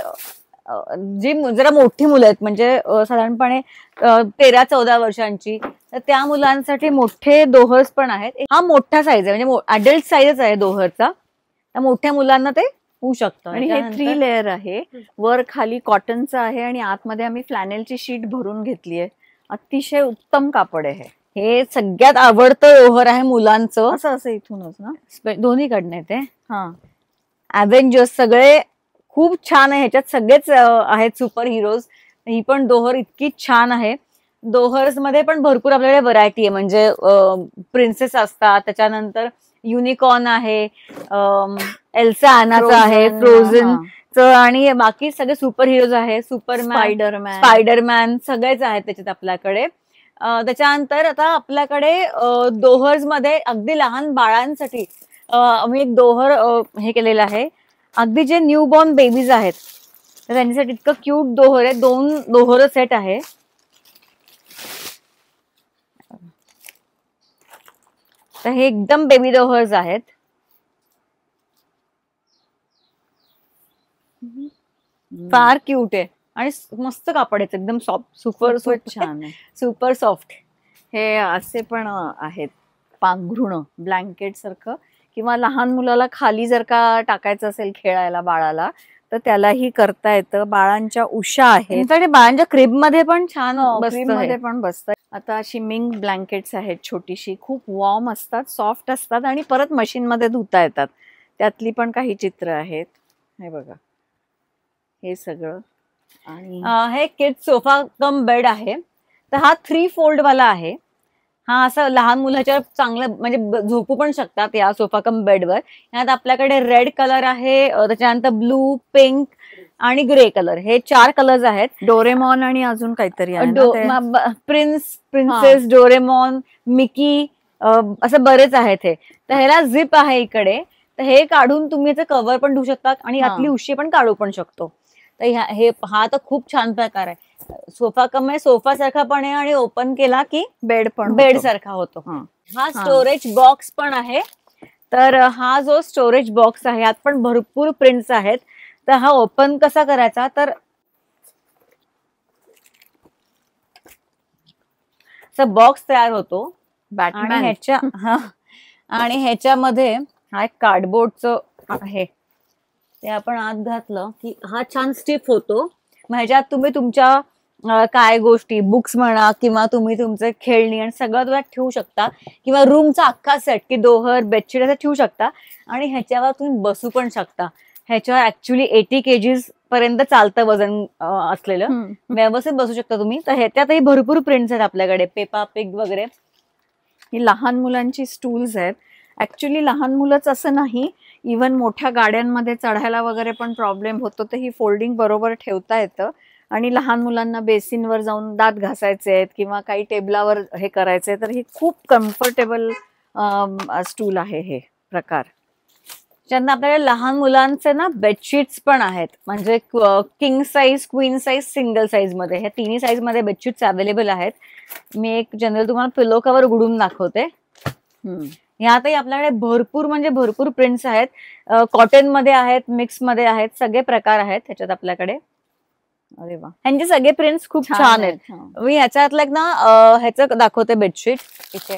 जी जरा मोठी मुलं आहेत म्हणजे साधारणपणे 13-14 वर्षांची, तर त्या मुलांसाठी मोठे दोहर्स पण आहेत. हा मोठा साईज आहे म्हणजे अडल्ट साईजच आहे दोहरचा. त्या मोठ्या मुलांना ते होऊ शकतं. आणि हे 3 लेअर आहे. वर खाली कॉटनचं आहे आणि आतमध्ये आम्ही फ्लॅनेलची शीट भरून घेतली आहे. अतिशय उत्तम कापड आहे. हे सगळ्यात आवडतं दोहर आहे मुलांचं. असं इथूनच ना दोन्हीकडनं ते. हा अव्हेंजर्स सगळे खूप छान आहे. ह्याच्यात सगळेच आहेत सुपर हिरोज. ही पण दोहर इतकी छान आहे. दोहर्स मध्ये पण भरपूर आपल्याकडे व्हरायटी आहे. म्हणजे प्रिन्सेस असतात. त्याच्यानंतर युनिकॉर्न आहे. एल्सा अनाचा आहे. फ्रोझन आणि बाकी सगळे सुपर हिरोज आहे. स्पायडरमॅन सगळेच आहेत त्याच्यात आपल्याकडे. त्याच्यानंतर आता आपल्याकडे दोहर्स मध्ये अगदी लहान बाळांसाठी आम्ही एक दोहर हे केलेलं आहे. अगदी जे न्यू बॉर्न बेबीज आहेत तर त्यांच्यासाठी इतकं क्यूट दोहर आहे. 2 दोहर सेट आहे. तर हे एकदम बेबी दोहर्स आहेत. फार क्यूट आहे आणि मस्त कापड आहे. एकदम सॉफ्ट सुपर छान आहे. Super soft. हे असे पण आहेत. पांघरुणं ब्लँकेट सारखं, किंवा लहान मुलाला खाली जर का टाकायचं असेल खेळायला बाळाला तर त्यालाही करता येतं. बाळांच्या उशा आहेत, इनफॅक्ट बाळांच्या क्रिब मध्ये पण छान क्रीम मध्ये पण बसतात. आता अशी मिंग ब्लँकेट्स आहेत छोटीशी, खूप वॉर्म असतात, सॉफ्ट असतात आणि परत मशीन मध्ये धुता येतात. त्यातली पण काही चित्र आहेत, हे बघा हे सगळं. आणि हे किड्स सोफा कम बेड आहे. तर हा 3 फोल्ड वाला आहे. हा असं लहान मुलाच्या चांगलं म्हणजे झोपू पण शकतात या सोफा कम बेडवर. यात आपल्याकडे रेड कलर आहे, त्याच्यानंतर ब्लू, पिंक आणि ग्रे कलर, हे 4 कलर्स आहेत. डोरेमॉन आणि अजून काहीतरी आहे ना ते? प्रिन्सेस, डोरेमॉन, मिकी, असं बरेच आहेत हे. तर ह्याला झिप आहे इकडे, तर हे काढून तुम्ही याचं कव्हर पण धुवू शकता आणि यातली उशी पण काढू पण शकतो. तर हा तर खूप छान प्रकार आहे. सोफा कम आहे, सोफा सारखा पण आहे आणि ओपन केला की बेड पण बेड सारखा होतो. हा स्टोरेज बॉक्स पण आहे. तर हा जो स्टोरेज बॉक्स आहे यात पण भरपूर प्रिंट्स आहेत. तर हा ओपन कसा करायचा, तर बॉक्स तयार होतो बॅटमॅन. आणि ह्याच्यामध्ये हा एक कार्डबोर्डचं आहे, ते आपण आत घातलं की हा छान स्टिफ होतो. मग ह्याच्यात तुम्ही तुमच्या काय गोष्टी, बुक्स म्हणा किंवा तुम्ही तुमचे खेळणी आणि सगळं तुम्हाला ठेवू शकता, किंवा रूमचा अख्खा सेट की दोहर, बेडशीट असं ठेवू शकता. आणि ह्याच्यावर तुम्ही बसू पण शकता. ह्याच्यावर ऍक्च्युली 80 kgs पर्यंत चालतं वजन असलेलं, व्यवस्थित बसू शकता तुम्ही. तर ह्याच्यातही भरपूर प्रिंट्स आहेत आपल्याकडे, पेपा पिग वगैरे. ही लहान मुलांची स्टूल्स आहेत. ऍक्च्युली लहान मुलंच असं नाही, इव्हन मोठ्या गाड्यांमध्ये चढायला वगैरे पण प्रॉब्लेम होतो, तर ही फोल्डिंग बरोबर ठेवता येतं. आणि लहान मुलांना बेसिनवर जाऊन दात घासायचे आहेत किंवा काही टेबलावर हे करायचे, तर ही खूप कम्फर्टेबल स्टूल आहे हे प्रकार. ज्यांना आपल्याकडे लहान मुलांचे ना बेडशीट्स पण आहेत, म्हणजे king size, queen size, single size मध्ये, हे तिन्ही साईज मध्ये बेडशीट्स अवेलेबल आहेत. मी एक जनरल तुम्हाला पिलो कव्हर उघडून दाखवते. ह्यातही आपल्याकडे भरपूर म्हणजे भरपूर प्रिंट्स आहेत. कॉटन मध्ये आहेत, मिक्स मध्ये आहेत, सगळे प्रकार आहेत ह्याच्यात आपल्याकडे. अरे वा, ह्यांचे सगळे प्रिंट्स खूप छान आहेत. मी ह्याच्यातलं एक ना ह्याचं दाखवते बेडशीट. इथे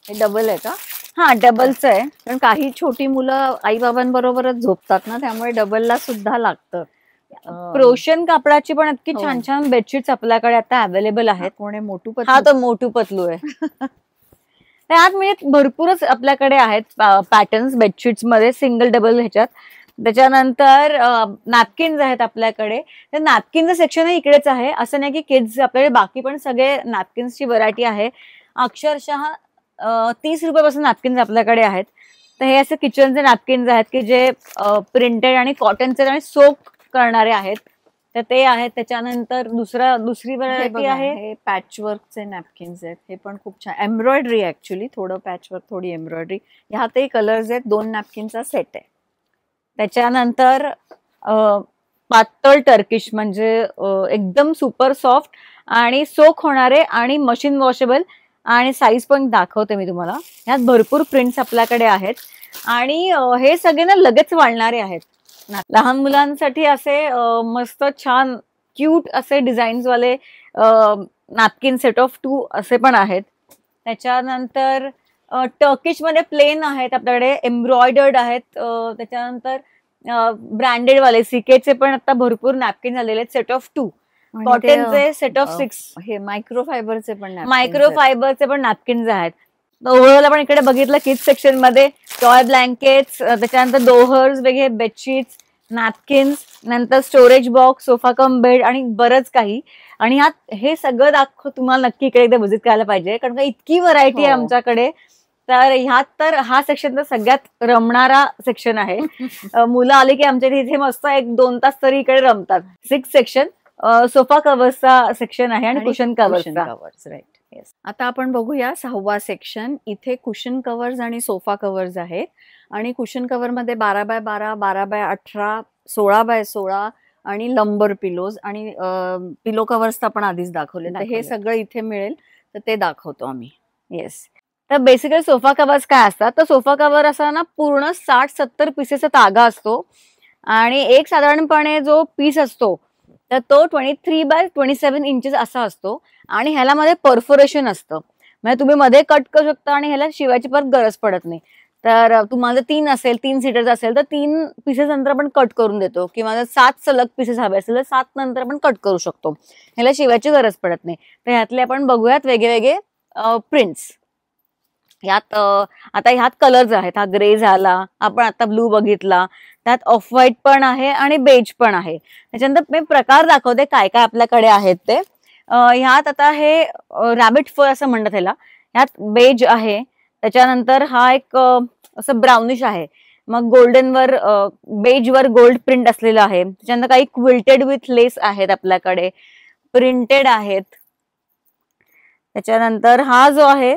हे डबल आहे का? हा, डबलच आहे. कारण काही छोटी मुलं आई बाबांबरोबरच झोपतात ना, त्यामुळे डबलला सुद्धा लागतं. प्रोशन कापडाची पण इतकी छान छान बेडशीट्स आपल्याकडे आता अवेलेबल आहेत. कोणी मोठू हा तो मोठू पतलू आहे. त्यात म्हणजे भरपूरच आपल्याकडे आहेत पॅटर्न्स बेडशीट्स मध्ये, सिंगल डबल ह्याच्यात. त्याच्यानंतर नॅपकिन्स आहेत आपल्याकडे. तर नॅपकिनचं सेक्शन इकडेच आहे, असं नाही की किड्स, आपल्याकडे बाकी पण सगळे नॅपकिन्सची व्हरायटी आहे. अक्षरशः 30 रुपयापासून नॅपकिन्स आपल्याकडे आहेत. तर हे असे किचनचे नॅपकिन्स आहेत की जे प्रिंटेड आणि कॉटनचे आणि सोक करणारे आहेत, तर ते आहेत. त्याच्यानंतर दुसरी व्हरायटी आहे, पॅचवर्कचे नॅपकिन्स आहेत. हे पण खूप छान, एम्ब्रॉयडरी ऍक्च्युली, थोडं पॅचवर्क थोडी एम्ब्रॉयडरी. ह्यातही कलर्स आहेत, 2 नॅपकिनचा सेट आहे. त्याच्यानंतर पातळ टर्किश, म्हणजे एकदम सुपर सॉफ्ट आणि सोक होणारे आणि मशीन वॉशेबल, आणि साईज पण दाखवते मी तुम्हाला. ह्यात भरपूर प्रिंट्स आपल्याकडे आहेत आणि हे सगळे ना लगेच वाळणारे आहेत. लहान मुलांसाठी असे मस्त छान क्यूट असे डिझाईन्स वाले नॅपकिन सेट ऑफ 2 असे पण आहेत. त्याच्यानंतर टर्किश मध्ये प्लेन आहेत आपल्याकडे, एम्ब्रॉयडर्ड आहेत. त्याच्यानंतर ब्रँडेड वाले सीकेचे पण आता भरपूर नॅपकिन झालेले आहेत, सेट ऑफ 2. कॉटनचे सेट ऑफ 6. हे मायक्रोफायबरचे पण नॅपकिन्स आहेत. ओव्हरऑल आपण इकडे बघितलं किड्स सेक्शन मध्ये टॉय ब्लँकेट्स, त्याच्यानंतर दोहर्स वेगळे, बेडशीट्स, नॅपकिन्स, नंतर storage box, sofa cum bed आणि बरंच काही. आणि ह्यात हे सगळं तुम्हाला नक्की इकडे एकदा व्हिजिट करायला पाहिजे, कारण का इतकी व्हरायटी आहे आमच्याकडे. तर ह्यात तर हा सेक्शन तर सगळ्यात रमणारा सेक्शन आहे. मुलं आले की आमच्या इथे मस्त 1-2 तास तरी इकडे रमतात. 6 सेक्शन सोफा कव्हर्सचा सेक्शन आहे आणि कुशन कव्हर्स. राईट. येस. आता आपण बघूया 6वा सेक्शन. इथे कुशन कव्हर्स आणि सोफा कव्हर्स आहेत. आणि कुशन कव्हर मध्ये 12x12, 12x18, 16x16 आणि लंबर पिलोज आणि पिलो कव्हर्स आपण आधीच दाखवले. तर हे सगळं इथे मिळेल, तर ते दाखवतो आम्ही. येस. तर बेसिकली सोफा कव्हर्स काय असतात, तर सोफा कव्हर असा ना पूर्ण 60-70 पीसेसचा तागा असतो आणि एक साधारणपणे जो पीस असतो तर तो 23x27 इंचेस असा असतो आणि ह्याला मध्ये परफोरेशन असतं. म्हणजे तुम्ही मध्ये कट करू शकता आणि ह्याला शिवायची परत गरज पडत नाही. तर तुम्हाला 3 असेल, 3 सीटरचं असेल तर 3 पीसेस नंतर आपण कट करून देतो, किंवा जर 7 सलग पीसेस हवे असेल तर 7 नंतर आपण कट करू शकतो. ह्याला शिवायची गरज पडत नाही. तर ह्यातले आपण बघूयात वेगळे प्रिंट्स. यात आता ह्यात कलर्स आहेत. हा ग्रे झाला, आपण आता ब्लू बघितला, त्यात ऑफ व्हाईट पण आहे आणि बेज पण आहे. त्याच्यानंतर मी प्रकार दाखवते काय काय आपल्याकडे आहेत ते. ह्यात आता हे रॅबिट फर असं म्हणतात ह्याला. ह्यात बेज आहे, त्याच्यानंतर हा एक असं ब्राउनिश आहे, मग गोल्डन वर बेज वर गोल्ड प्रिंट असलेलं आहे. त्याच्यानंतर काही क्विल्टेड विथ लेस आहेत आपल्याकडे, प्रिंटेड आहेत. त्याच्यानंतर हा जो आहे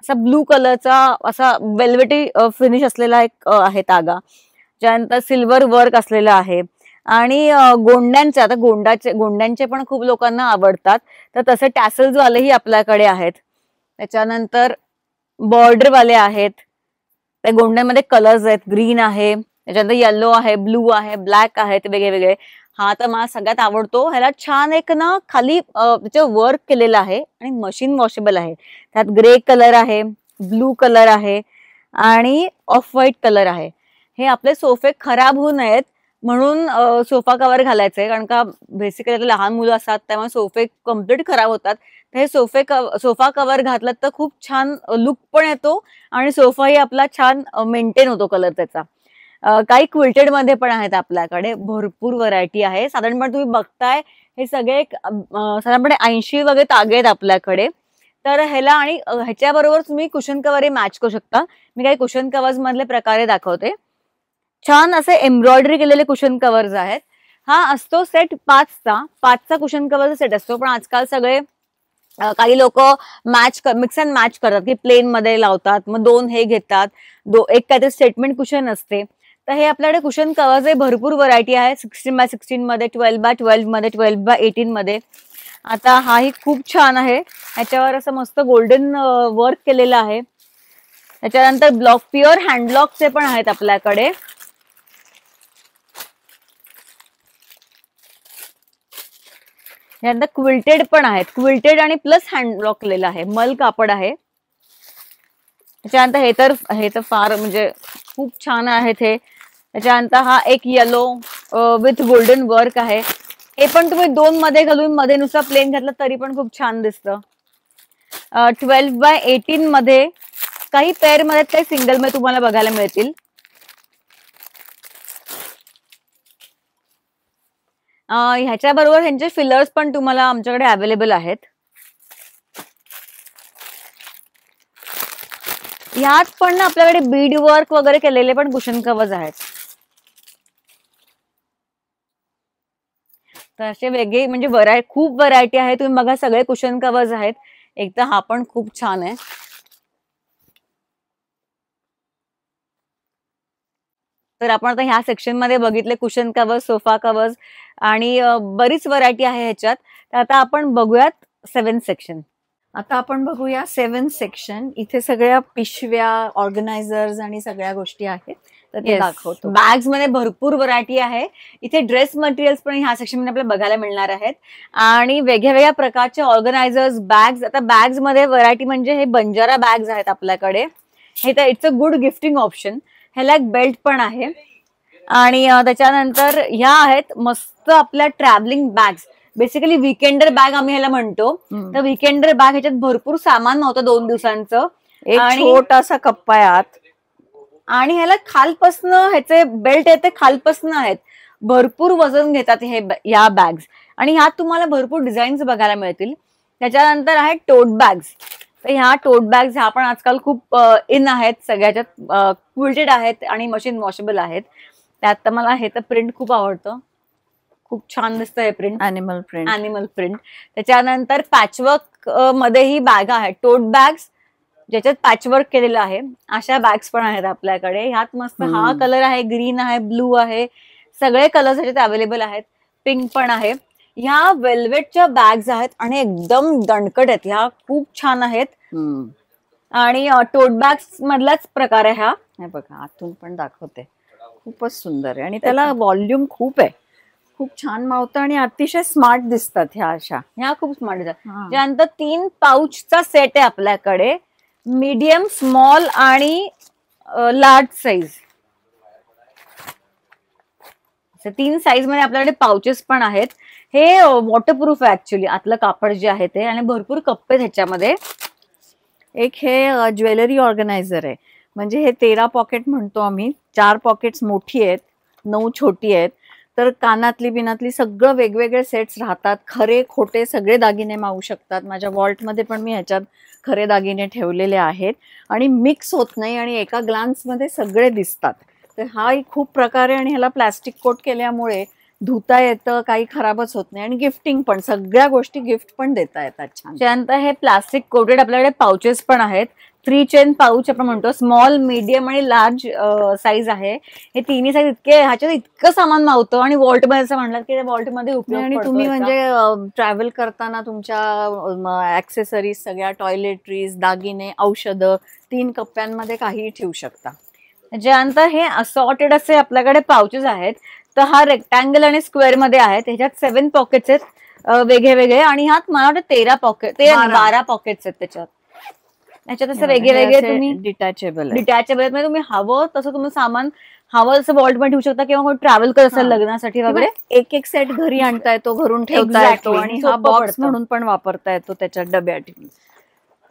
असा ब्लू कलरचा असा वेल्वेटी फिनिश असलेला एक आहे तागा. त्यानंतर सिल्वर वर्क असलेला आहे. आणि गोंड्यांचे, आता गोंड्यांचे पण खूप लोकांना आवडतात, तर तसे टॅसल्स वालेही आपल्याकडे आहेत. त्याच्यानंतर बॉर्डर वाले आहेत. त्या गोंड्यांमध्ये कलर्स आहेत, ग्रीन आहे, त्याच्यानंतर येलो आहे, ब्लू आहे, ब्लॅक आहेत, वेगळे. हा तर मला सगळ्यात आवडतो. ह्याला छान एक ना खाली त्याचं वर्क केलेलं आहे आणि मशीन वॉशेबल आहे. त्यात ग्रे कलर आहे, ब्लू कलर आहे आणि ऑफ व्हाईट कलर आहे. हे आपले सोफे खराब होऊ नयेत म्हणून सोफा कव्हर घालायचंय, कारण का बेसिकली लहान मुलं असतात त्यामुळे सोफे कम्प्लीट खराब होतात. तर हे सोफा कव्हर घातलं तर खूप छान लुक पण येतो आणि सोफाही आपला छान मेंटेन होतो कलर त्याचा. काही क्विल्टेड मध्ये पण आहेत आपल्याकडे, भरपूर व्हरायटी आहे. साधारणपणे तुम्ही बघताय हे सगळे साधारणपणे 80 वगैरे तागे आहेत आपल्याकडे. तर ह्याला आणि ह्याच्याबरोबर तुम्ही कुशन कव्हर मॅच करू शकता. मी काही कुशन कव्हर्स मधले प्रकारे दाखवते. छान असे एम्ब्रॉयडरी केलेले कुशन कव्हर्स आहेत. हा असतो सेट 5चा कुशन कव्हरचा सेट असतो, पण आजकाल सगळे काही लोक मिक्स अँड मॅच करतात, की प्लेन मध्ये लावतात, मग 2 हे घेतात, एक काहीतरी स्टेटमेंट कुशन असते. तर हे आपल्याकडे कुशन कव्हर्स भरपूर व्हरायटी आहे, 16x16 मध्ये, 12x12 मध्ये, 12x18 मध्ये. आता हाही खूप छान आहे, ह्याच्यावर असं मस्त गोल्डन वर्क केलेलं आहे. त्याच्यानंतर प्युअर हँडब्लॉकचे पण आहेत आपल्याकडे. यानंतर क्विल्टेड पण आहेत, क्विल्टेड आणि प्लस हँडब्लॉक केलेलं आहे, मल कापड आहे. त्याच्यानंतर हे तर फार म्हणजे खूप छान आहेत हे. त्याच्यानंतर हा एक येलो विथ गोल्डन वर्क आहे. हे पण तुम्ही 2 मध्ये घालून मध्ये नुसतं प्लेन घातलं तरी पण खूप छान दिसतं. 12x18 मध्ये काही पेअर मध्ये, काही सिंगल मध्ये तुम्हाला बघायला मिळतील. ह्याच्याबरोबर ह्यांचे फिलर्स पण तुम्हाला आमच्याकडे अवेलेबल आहेत. ह्यात पण ना आपल्याकडे बीड वर्क वगैरे केलेले पण कुशन कव्हर्स आहेत. तर असे वेगळे म्हणजे खूप व्हरायटी आहे. तुम्ही बघा सगळे कुशन कव्हर्स आहेत. एक तर हा पण खूप छान आहे. तर आपण आता ह्या सेक्शन मध्ये बघितले कुशन कव्हर्स, सोफा कव्हर्स आणि बरीच व्हरायटी आहे ह्याच्यात. तर आता आपण बघूयात 7th सेक्शन. आता आपण बघूया 7th सेक्शन. इथे सगळ्या पिशव्या, ऑर्गनायझर्स आणि सगळ्या गोष्टी आहेत, तर ते दाखवतो. बॅग्स मध्ये भरपूर व्हरायटी आहे. इथे ड्रेस मटेरियल्स पण ह्या सेक्शन मध्ये आपल्याला बघायला मिळणार आहेत आणि वेगळ्या प्रकारचे ऑर्गनायझर्स, बॅग्स. आता बॅग्स मध्ये व्हरायटी म्हणजे हे बंजारा बॅग्स आहेत आपल्याकडे. हे तर it's a good gifting option. ह्याला एक बेल्ट पण आहे. आणि त्याच्यानंतर ह्या आहेत मस्त आपल्या travelling bags, basically Vikander bag आम्ही ह्याला म्हणतो. तर विकेंडर बॅग ह्याच्यात भरपूर सामान नव्हतं 2 दिवसांचं. एक छोटासा कप्पा यात आणि ह्याला खालपासनं ह्याचे बेल्ट येते, खालपासनं आहेत. भरपूर वजन घेतात या बॅग्स आणि ह्यात तुम्हाला भरपूर डिझाईन्स बघायला मिळतील. त्याच्यानंतर आहेत टोट बॅग्स. तर ह्या टोट बॅग्स ह्या पण आजकाल खूप इन आहेत, सगळ्याच्यात क्विल्टेड आहेत आणि मशीन वॉशेबल आहेत. त्यात तर मला हे तर प्रिंट खूप आवडतं, खूप छान दिसतं हे प्रिंट, अॅनिमल प्रिंट. त्याच्यानंतर पॅचवर्क मध्येही बॅग आहेत, टोट बॅग्स ज्याच्यात पॅचवर्क केलेलं आहे. अशा बॅग्स पण आहेत आपल्याकडे. ह्यात मस्त हा कलर आहे, ग्रीन आहे, ब्लू आहे, सगळे कलर्स ह्याच्यात अवेलेबल आहेत. पिंक पण आहे. ह्या वेल्वेटच्या बॅग्स आहेत आणि एकदम दणकट आहेत. ह्या खूप छान आहेत आणि टोट बॅग्स मधलाच प्रकार आहे हा. बघा आतून पण दाखवते, खूपच सुंदर आहे आणि त्याला व्हॉल्यूम खूप आहे, खूप छान मावतं आणि अतिशय स्मार्ट दिसतात ह्या अशा. ह्या खूप स्मार्ट आहेत. हा. त्यानंतर 3 पाऊचचा सेट आहे आपल्याकडे, मीडियम, स्मॉल आणि लार्ज साईज. 3 साईज मध्ये आपल्याकडे पाउचेस पण आहेत. हे वॉटरप्रूफ आहे ऍक्च्युली, आतलं कापड जे आहे ते, आणि भरपूर कप्पे ह्याच्यामध्ये. एक हे ज्वेलरी ऑर्गनायझर आहे, म्हणजे हे 13 पॉकेट म्हणतो आम्ही. 4 पॉकेट्स मोठी आहेत, 9 छोटी आहेत. तर कानातली बिनातली सगळं वेगवेगळे सेट्स राहतात. खरे खोटे सगळे दागिने मावू शकतात. माझ्या वॉल्टमध्ये पण मी ह्याच्यात खरे दागिने ठेवलेले आहेत आणि मिक्स होत नाही आणि एका ग्लान्समध्ये सगळे दिसतात. तर हा एक खूप प्रकार आहे आणि ह्याला प्लॅस्टिक कोट केल्यामुळे धुता येतं, काही खराबच होत नाही. आणि गिफ्टिंग पण, सगळ्या गोष्टी गिफ्ट पण देता येतात छान. त्यानंतर हे प्लास्टिक कोटेड आपल्याकडे पाउचेस पण आहेत. 3 चेन पाऊच आपण म्हणतो, स्मॉल, मीडियम आणि लार्ज साईज आहे. हे तिन्ही साईज ह्याच्यात इतकं सामान मावतं आणि वॉल्ट मध्ये असं म्हणलं की वॉल्ट मध्ये उपयोग आणि पडतो तुम्ही याचा. म्हणजे ट्रॅव्हल करताना तुमच्या ऍक्सेसरीज सगळ्या, टॉयलेटरीज, दागिने, औषधं 3 कप्प्यांमध्ये काहीही ठेवू शकता. त्याच्यानंतर हे असॉर्टेड असे आपल्याकडे पाउचेस आहेत. तर हा रेक्टँगल आणि स्क्वेअर मध्ये आहेत. ह्याच्यात 7 पॉकेट्स आहेत वेगळे वेगळे, आणि ह्यात मला वाटतं 13 पॉकेट, 12 पॉकेट्स आहेत त्याच्यात. त्याच्यात असं वेगळे वेगळे तुम्ही डिटॅचेबल म्हणजे तुम्ही हवं तसं तुम्ही सामान हवं तसं वॉल्ट मध्ये ठेवू शकता, किंवा ट्रॅव्हल करत असेल लग्नासाठी वगैरे, एक एक सेट घरी आणता येतो, घरून ठेवता येतो आणि हा बॉक्स म्हणून पण वापरता येतो त्याच्यात डब्यात.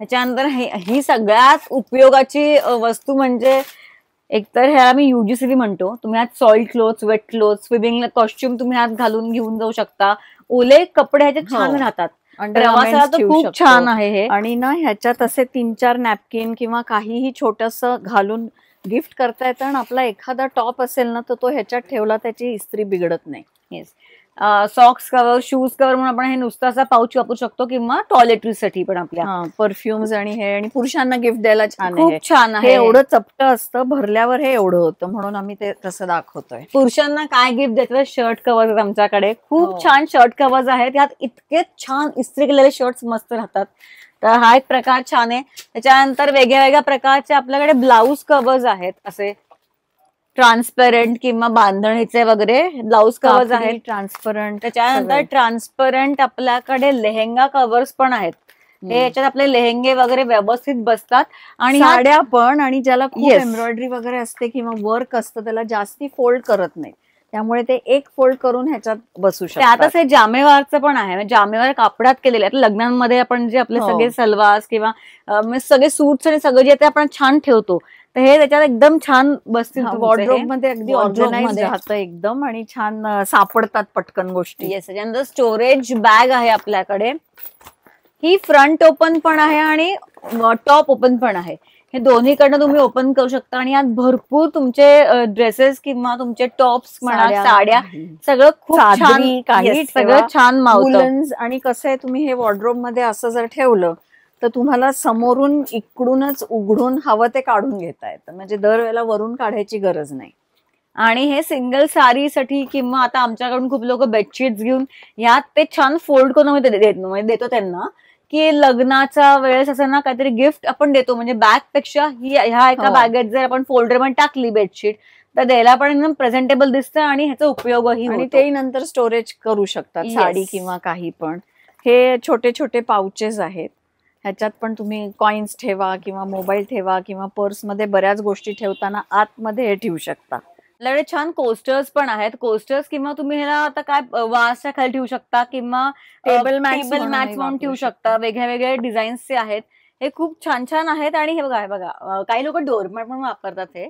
त्याच्यानंतर ही सगळ्यात उपयोगाची वस्तू म्हणजे, एकतर ह्याला मी UGCV म्हणतो. तुम्ही ह्यात soil clothes, wet clothes, swimming costume तुम्ही ह्यात घालून घेऊन जाऊ शकता. ओले कपडे ह्याच्यात छान राहतात. प्रवासाला तर खूप छान आहे हे. आणि ना ह्याच्यात असे 3-4 नॅपकिन किंवा काहीही छोटस घालून गिफ्ट करता येतं. आणि आपला एखादा टॉप असेल ना तर तो ह्याच्यात ठेवला त्याची इस्त्री बिघडत नाही. Yes. Socks cover, shoes cover म्हणून आपण हे नुसतं असा पाऊच वापरू शकतो, किंवा टॉयलेटरीसाठी पण आपल्या परफ्युम्स आणि हे, आणि पुरुषांना गिफ्ट द्यायला छान आहे. खूप छान आहे. हे एवढं चपटं असतं, भरल्यावर हे एवढं होतं, म्हणून आम्ही ते तसं दाखवतोय. पुरुषांना काय गिफ्ट देतात? शर्ट कव्हर्स आमच्याकडे खूप छान शर्ट कव्हर्स आहेत. यात इतके छान इस्त्री केलेले शर्ट्स मस्त राहतात. तर हा एक प्रकार छान आहे. त्याच्यानंतर वेगळ्या वेगळ्या प्रकारचे आपल्याकडे ब्लाऊज कव्हर्स आहेत, असे ट्रान्सपरंट किंवा बांधणीचे वगैरे ब्लाऊज कव्हर्स आहेत, ट्रान्सपरंट. त्याच्यानंतर ट्रान्सपरंट आपल्याकडे लेहेंगा कव्हर्स पण आहेत. हे याच्यात आपले लेहेंगे वगैरे व्यवस्थित बसतात. आणि साड्या पण, आणि ज्याला खूप एम्ब्रॉयडरी वगैरे असते किंवा वर्क असतं त्याला जास्ती फोल्ड करत नाही, त्यामुळे ते एक फोल्ड करून ह्याच्यात बसू शकतात. त्यातच हे जामेवारचं पण आहे. जामेवार कापडात केलेले आहेत. लग्नांमध्ये आपण जे आपले सगळे सलवार किंवा सगळे सूट्स आणि सगळं जे ते आपण छान ठेवतो, तर हे त्याच्यात एकदम छान बसतील. वॉर्डरोब मध्ये अगदी ऑर्गनाइज राहतं एकदम, आणि छान सापडतात पटकन गोष्टी. येस. त्याच्यानंतर स्टोरेज बॅग आहे आपल्याकडे. ही फ्रंट ओपन पण आहे आणि टॉप ओपन पण आहे. हे दोन्हीकडनं तुम्ही ओपन करू शकता, आणि यात भरपूर तुमचे ड्रेसेस किंवा तुमचे टॉप्स म्हणा, साड्या, सगळं खूप छान, काही सगळं छान मावतं. आणि कसं आहे, तुम्ही हे वॉर्डरोब मध्ये असं जर ठेवलं तर तुम्हाला समोरून इकडूनच उघडून हवं ते काढून घेता येतं, म्हणजे दरवेळेला वरून काढायची गरज नाही. आणि हे सिंगल साडीसाठी किंवा आता आमच्याकडून खूप लोक बेडशीट्स घेऊन यात ते छान फोल्ड करून देतो त्यांना, की लग्नाच्या वेळेस असं ना काहीतरी गिफ्ट आपण देतो, म्हणजे बॅग पेक्षा ह्या एका बॅगेत जर आपण फोल्डर मध्ये टाकली बेडशीट तर द्यायला पण एकदम प्रेझेंटेबल दिसतं आणि ह्याचा उपयोगही, आणि तेही नंतर स्टोरेज करू शकतात साडी किंवा काही पण. हे छोटे छोटे पाउचेस आहेत, ह्याच्यात पण तुम्ही कॉइन्स ठेवा किंवा मोबाईल ठेवा किंवा पर्समध्ये बऱ्याच गोष्टी ठेवताना आतमध्ये हे ठेवू शकता. आपल्याकडे छान कोस्टर्स पण आहेत. कोस्टर्स किंवा तुम्ही ह्याला आता काय वासच्या खाली ठेवू शकता, किंवा टेबल मॅट्स म्हणून ठेवू शकता. वेगळ्या वेगळ्या डिझाईन्सचे आहेत. हे खूप छान छान आहेत. आणि हे बघा काही लोक डोरमॅट म्हणून वापरतात हे.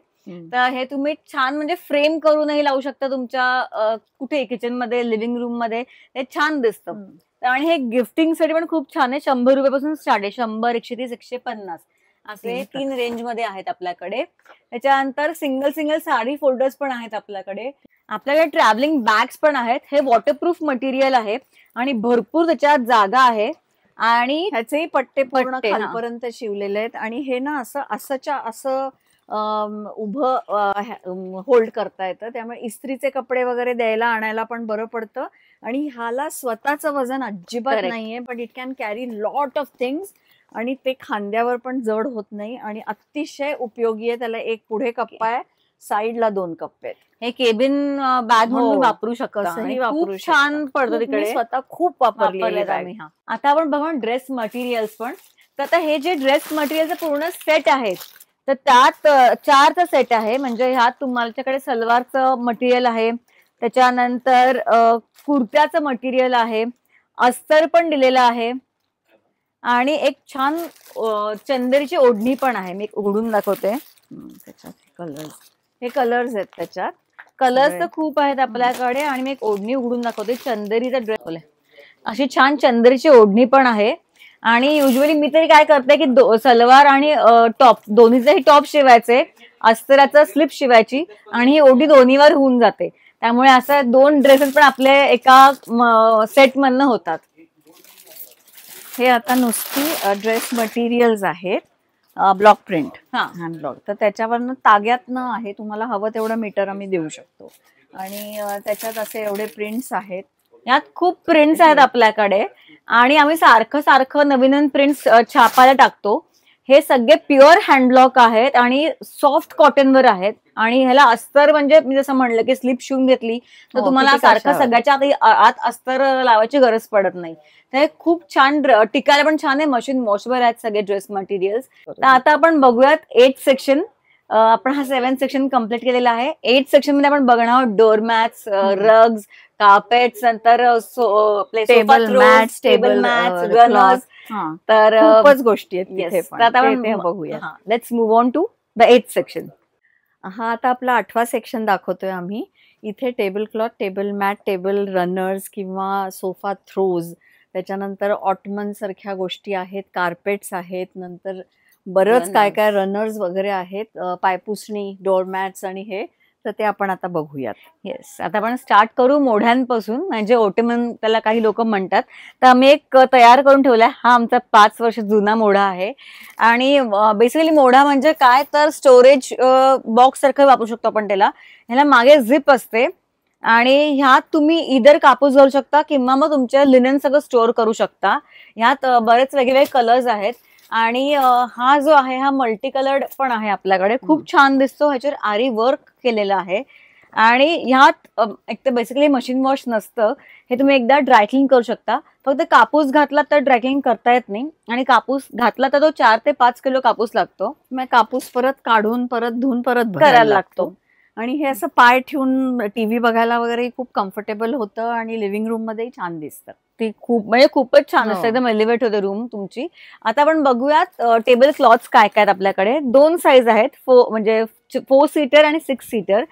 तर हे तुम्ही छान म्हणजे फ्रेम करूनही लावू शकता तुमच्या कुठे किचन मध्ये, लिव्हिंग रूम मध्ये, हे छान दिसतं. आणि हे गिफ्टिंग साठी पण खूप छान आहे. 100 रुपयापासून स्टार्ट आहे. 100, 130, 150 असे 3 रेंज मध्ये आहेत आपल्याकडे. त्याच्यानंतर सिंगल साडी फोल्डर्स पण आहेत आपल्याकडे. ट्रॅव्हलिंग बॅग्स पण आहेत. हे वॉटरप्रूफ मटेरियल आहे आणि भरपूर त्याच्यात जागा आहे, आणि ह्याचेही पट्टे पूर्ण खालपर्यंत शिवलेले आहेत. आणि हे ना असं उभं होल्ड करता येतं, त्यामुळे इस्त्रीचे कपडे वगैरे द्यायला आणायला पण बरं पडतं. आणि ह्याला स्वतःचं वजन अजिबात नाहीये, but it can carry lot of things, आणि ते खांद्यावर पण जड होत नाही आणि अतिशय उपयोगी आहे. त्याला एक पुढे कप्पा आहे साईडला 2 कप्पे आहेत. हे केबिन बॅग म्हणून हो, वापरू शकता. कसंही आणि वापरू खूप शकता. छान पडतो खूप मी तिकडे. स्वतः खूप वापरलेली वापरलेत bag. आम्ही. आता आपण बघा ड्रेस मटेरियल्स पण. तर आता हे जे ड्रेस मटेरियलचं पूर्ण सेट आहे, तर त्यात 4चा सेट आहे. म्हणजे ह्यात तुमच्याकडे सलवारचं मटेरियल आहे, त्याच्यानंतर कुर्त्याचं मटेरियल आहे, अस्तर पण दिलेलं आहे आणि एक छान चंदेरीची ओढणी पण आहे. मी उघडून दाखवते. त्याच्यात कलर्स, हे कलर्स आहेत त्याच्यात. कलर्स तर खूप आहेत आपल्याकडे. आणि मी एक ओढणी उघडून दाखवते. चंदेरीचा ड्रेस, अशी छान चंदेरीची ओढणी पण आहे. आणि युजली मी तरी काय करते की सलवार आणि टॉप दोन्हीचेही टॉप शिवायचे, अस्तराचं स्लिप शिवायची आणि ही ओढणी दोन्हीवर होऊन जाते. त्यामुळे असं 2 ड्रेसेस पण आपले एका सेट मधनं होतात. हे आता नुसती ड्रेस मटेरियल्स आहेत, ब्लॉक प्रिंट, हँड ब्लॉक. तर त्याच्यावरनं ताग्यातनं आहे, तुम्हाला हवं तेवढं मीटर आम्ही देऊ शकतो. आणि त्याच्यात असे एवढे प्रिंट्स आहेत. यात खूप प्रिंट्स आहेत आपल्याकडे आणि आम्ही सारखं नवीन प्रिंट्स छापायला टाकतो. हे सगळे प्युअर हँडब्लॉक आहेत आणि सॉफ्ट कॉटनवर आहेत. आणि ह्याला अस्तर म्हणजे मी जसं म्हणलं की स्लिप शिवून घेतली तर तुम्हाला सारखं सगळ्याच्या आत अस्तर लावायची गरज पडत नाही. तर खूप छान टिकायला पण छान आहे. मशीन वॉशेबल आहेत सगळे ड्रेस मटेरियल्स. तर आता आपण बघूयात 8 सेक्शन. आपण हा 7 सेक्शन कम्प्लीट केलेला आहे. 8 सेक्शन मध्ये आपण बघणार आहोत डोअरमॅट्स, रग्स, कार्पेट्स, नंतर टेबल मॅट्स, रनर्स. तर खूपच गोष्टी आहेत. बघूया. Let's move on to the 8th section. हा आता आपला 8वा सेक्शन दाखवतोय आम्ही. इथे table cloth, table mat, table runners किंवा सोफा थ्रोज, त्याच्यानंतर ऑटमन सारख्या गोष्टी आहेत, कार्पेट्स आहेत, नंतर बरंच काय काय रनर्स वगैरे आहेत, पायपुसणी, डोअरमॅट्स आणि हे. तर ते आपण आता बघूयात. येस, आता आपण स्टार्ट करू मोढ्यांपासून, म्हणजे ओटमन त्याला काही लोक म्हणतात. तर आम्ही एक तयार करून ठेवलाय. हा आमचा 5 वर्ष जुना मोढा आहे. आणि बेसिकली मोढा म्हणजे काय तर स्टोरेज बॉक्स सारखं वापरू शकतो आपण त्याला. ह्याला मागे झिप असते आणि ह्यात तुम्ही इधर कापूस घालू शकता किंवा मग तुमच्या लिनन सगळं स्टोअर करू शकता. ह्यात बरेच वेगवेगळे कलर्स आहेत. आणि हा जो आहे हा मल्टी कलर्ड पण आहे आपल्याकडे. खूप छान दिसतो. ह्याच्यावर आरी वर्क केलेलं आहे. आणि ह्यात एक तर बेसिकली मशीन वॉश नसतं. हे तुम्ही एकदा ड्रायक्लिंग करू शकता. फक्त कापूस घातला तर ड्रायक्लिंग करता येत नाही. आणि कापूस घातला तर तो 4 ते 5 किलो कापूस लागतो. मग कापूस परत काढून परत धुवून परत करायला लागतो. आणि हे असं पाय ठेवून टीव्ही बघायला वगैरे खूप कम्फर्टेबल होतं आणि लिव्हिंग रूम मध्येही छान दिसतं. ती खूपच छान असते. एकदम एलिव्हेट होते रूम तुमची. आता आपण बघूयात टेबल क्लॉथ्स काय काय आपल्याकडे. 2 साईज आहेत, म्हणजे 4 सीटर आणि 6 सीटर.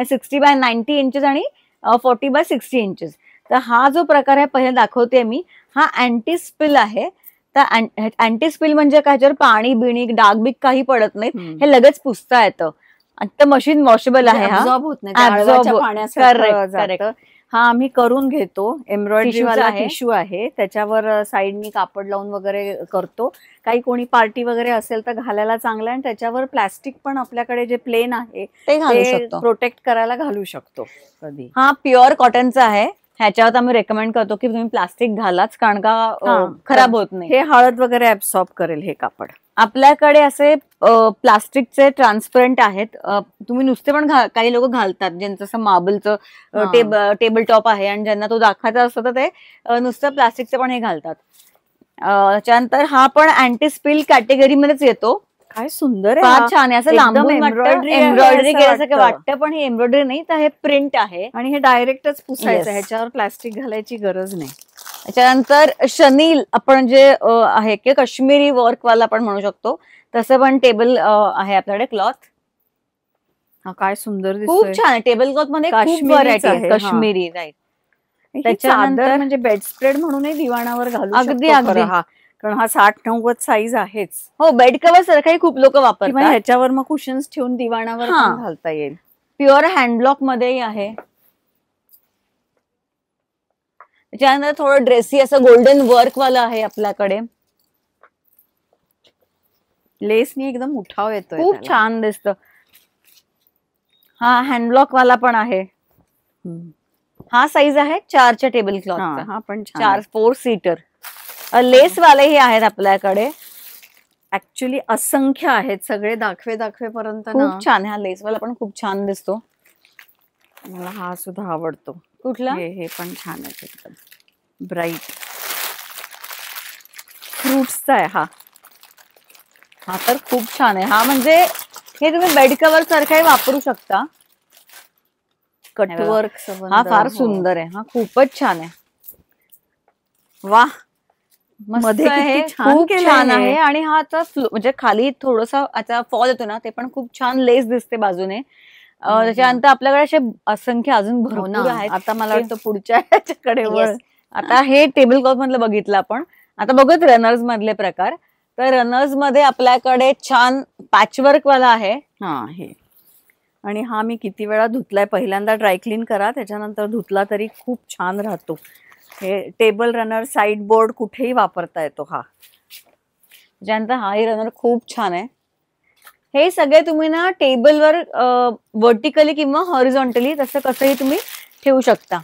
60 बाय 90 इंचेस आणि 40 बाय 60 इंचेस. तर हा जो प्रकार आहे पहिला दाखवते मी. हा अँटी स्पिल आहे. तर अँटी स्पिल म्हणजे काय, ज्यावर पाणी बिणी डाग बिग काही पडत नाही. हे लगेच पुसता येतं. आता मशीन वॉशेबल आहे. हा ऍब्झॉर्ब होत नाही पाण्यात. हा आम्ही करून घेतो. एम्ब्रॉयडरी वाला टिश्यू आहे, त्याच्यावर साईडनी कापड लावून वगैरे करतो. काही कोणी पार्टी वगैरे असेल तर घालायला चांगलं आहे. आणि त्याच्यावर प्लास्टिक पण आपल्याकडे जे प्लेन आहे ते प्रोटेक्ट करायला घालू शकतो कधी. हा प्युअर कॉटनचा आहे. ह्याच्यावर आम्ही रेकमेंड करतो की तुम्ही प्लास्टिक घालाच, कारण का खराब होत नाही. हे हळद वगैरे ऍब्सॉर्ब करेल हे कापड. आपल्याकडे असे प्लास्टिकचे ट्रान्सपरंट आहेत. तुम्ही नुसते पण काही लोक घालतात, ज्यांचं असं मार्बलचं टेबल टॉप आहे आणि ज्यांना तो दाखवायचा असतो तर ते नुसतं प्लास्टिकचे पण हे घालतात. त्याच्यानंतर हा पण अँटी स्पिल कॅटेगरीमध्येच येतो. काय सुंदर आहे, छान आहे. असं लांबून एम्ब्रॉयडरी केल्यासारखं वाटतं, पण हे एम्ब्रॉयडरी नाही, तर हे प्रिंट आहे. आणि हे डायरेक्टच पुसायचं, ह्याच्यावर प्लास्टिक घालायची गरज नाही. त्याच्यानंतर शनील आपण जे आहे की काश्मीरी वर्क वाला आपण म्हणू शकतो, तसं पण टेबल आहे आपल्याकडे क्लॉथ. हा काय सुंदर खूप छान आहे. टेबल क्लॉथ मध्ये खूप व्हरायटी आहे. काश्मीरी, राईट. त्याच्यानंतर म्हणजे बेडस्प्रेड म्हणूनही दिवाणावर घालू अगदी अगदी. कारण हा 60-90 साईज आहेच. हो, बेड कव्हर सारखंही खूप लोक वापरतात. ह्याच्यावर मग कुशन्स ठेवून दिवाणावर घालता येईल. प्युअर हँडब्लॉक मध्येही आहे. त्याच्यानंतर थोडं ड्रेसी असं गोल्डन वर्क वाला आहे आपल्याकडे. लेसनी एकदम उठाव येतोय, खूप छान दिसतं. हा हँडब्लॉक वाला पण आहे. हा साईज आहे 4च्या टेबल क्लॉथ. हा पण 4 4 सीटर. लेस वालेही आहेत आपल्याकडे. ऍक्च्युली असंख्य आहेत, सगळे दाखवेपर्यंत ना. खूप छान आहे, हा लेसवाला पण खूप छान दिसतो. मला हा सुद्धा आवडतो. कुठला? हे पण छान आहे एकदम ब्राईट फ्रुट्सचा आहे हा. हा तर खूप छान आहे. हा म्हणजे हे तुम्ही बेड कव्हर सारखं वापरू शकता. कटवर्क हा फार सुंदर आहे. हा खूपच छान आहे. वा, मस्त आहे, खूप छान आहे. आणि हा आता म्हणजे खाली थोडासा आता फॉल येतो ना, ते पण खूप छान लेस दिसते बाजूने. त्याच्यानंतर आपल्याकडे असे असंख्य अजून भरपूर आहेत. आता मला वाटतं पुढच्या ह्याच्याकडे वळ. आता हे टेबल क्लॉथ मधलं बघितलं आपण. आता बघत रनर्स मधले प्रकार. तर रनर्स मध्ये आपल्याकडे छान पॅचवर्क वाला आहे. हा हे, आणि हा मी किती वेळा धुतलाय. पहिल्यांदा ड्रायक्लीन करा, त्याच्यानंतर धुतला तरी खूप छान राहतो. हे टेबल रनर, साईड बोर्ड कुठेही वापरता येतो हा. त्याच्यानंतर हाही रनर खूप छान आहे. हे सगळे तुम्ही ना टेबलवर व्हर्टिकली किंवा हॉरिझॉन्टली तसं कसंही तुम्ही ठेवू शकता.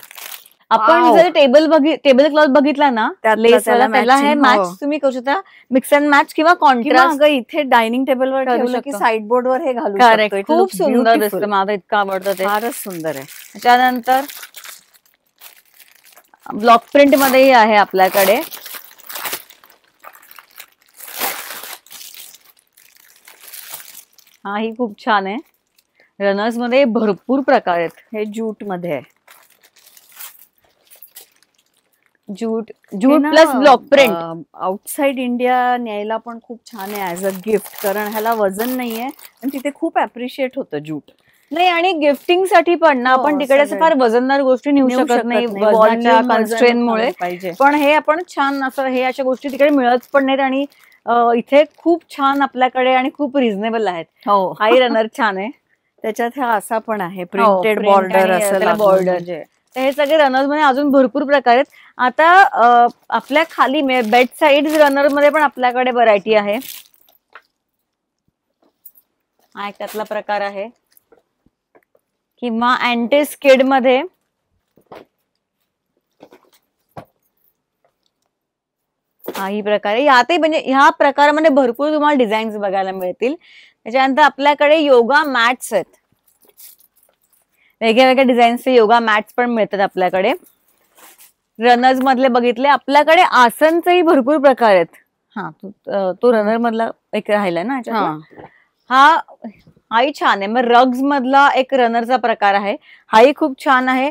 आपण जर टेबल क्लॉथ बघितला ना लेसवाला, त्याला हे मॅच तुम्ही करू शकता, मिक्स अँड मॅच किंवा कॉन्ट्रास्ट. इथे डायनिंग टेबलवर ठेवलं की साईड बोर्ड वर हे घालू शकतो. खूप सुंदर दिसतं. मला इतकं आवडतं ते, फारच सुंदर आहे. त्यानंतर ब्लॉक प्रिंट मध्येही आहे आपल्याकडे. हा ही खूप छान आहे. रनर्स मध्ये भरपूर प्रकार आहेत. हे ज्यूट मध्ये आहे. Jute plus block print. Outside India न्यायला पण खूप छान आहे ऍज अ गिफ्ट, कारण ह्याला वजन नाहीये आणि तिथे खूप अप्रिशिएट होतं ज्यूट. नाही, आणि गिफ्टिंग साठी पण ना आपण तिकडे असं फार वजनदार गोष्टी नेऊ शकत नाही वजनाच्या कन्स्ट्रेनमुळे. पण हे आपण छान असं, हे अशा गोष्टी तिकडे मिळत पण नाहीत. आणि इथे खूप छान आपल्याकडे आणि खूप रिझनेबल आहेत. हो, हाही रनर छान आहे. त्याच्यात हा असा पण आहे प्रिंटेड बॉर्डर असं बॉर्डर. हे सगळे रनर्स मध्ये अजून भरपूर प्रकार आहेत. आता आपल्या खाली बेड साईड रनर मध्ये पण आपल्याकडे व्हरायटी आहे. हा एक त्यातला प्रकार आहे. किंवा अँटी स्किड मध्ये हाही प्रकार आहे. यातही म्हणजे ह्या प्रकारामध्ये भरपूर तुम्हाला डिझाईन्स बघायला मिळतील. त्याच्यानंतर आपल्याकडे योगा मॅट्स आहेत. वेगळ्या वेगळ्या डिझाईन्सचे योगा मॅट्स पण मिळतात आपल्याकडे. रनर्स मधले बघितले, आपल्याकडे आसनचेही भरपूर प्रकार आहेत. हा तो रनर मधला एक राहिला ना. हाही छान आहे. मग रग्स मधला एक रनरचा प्रकार आहे. हाही खूप छान आहे.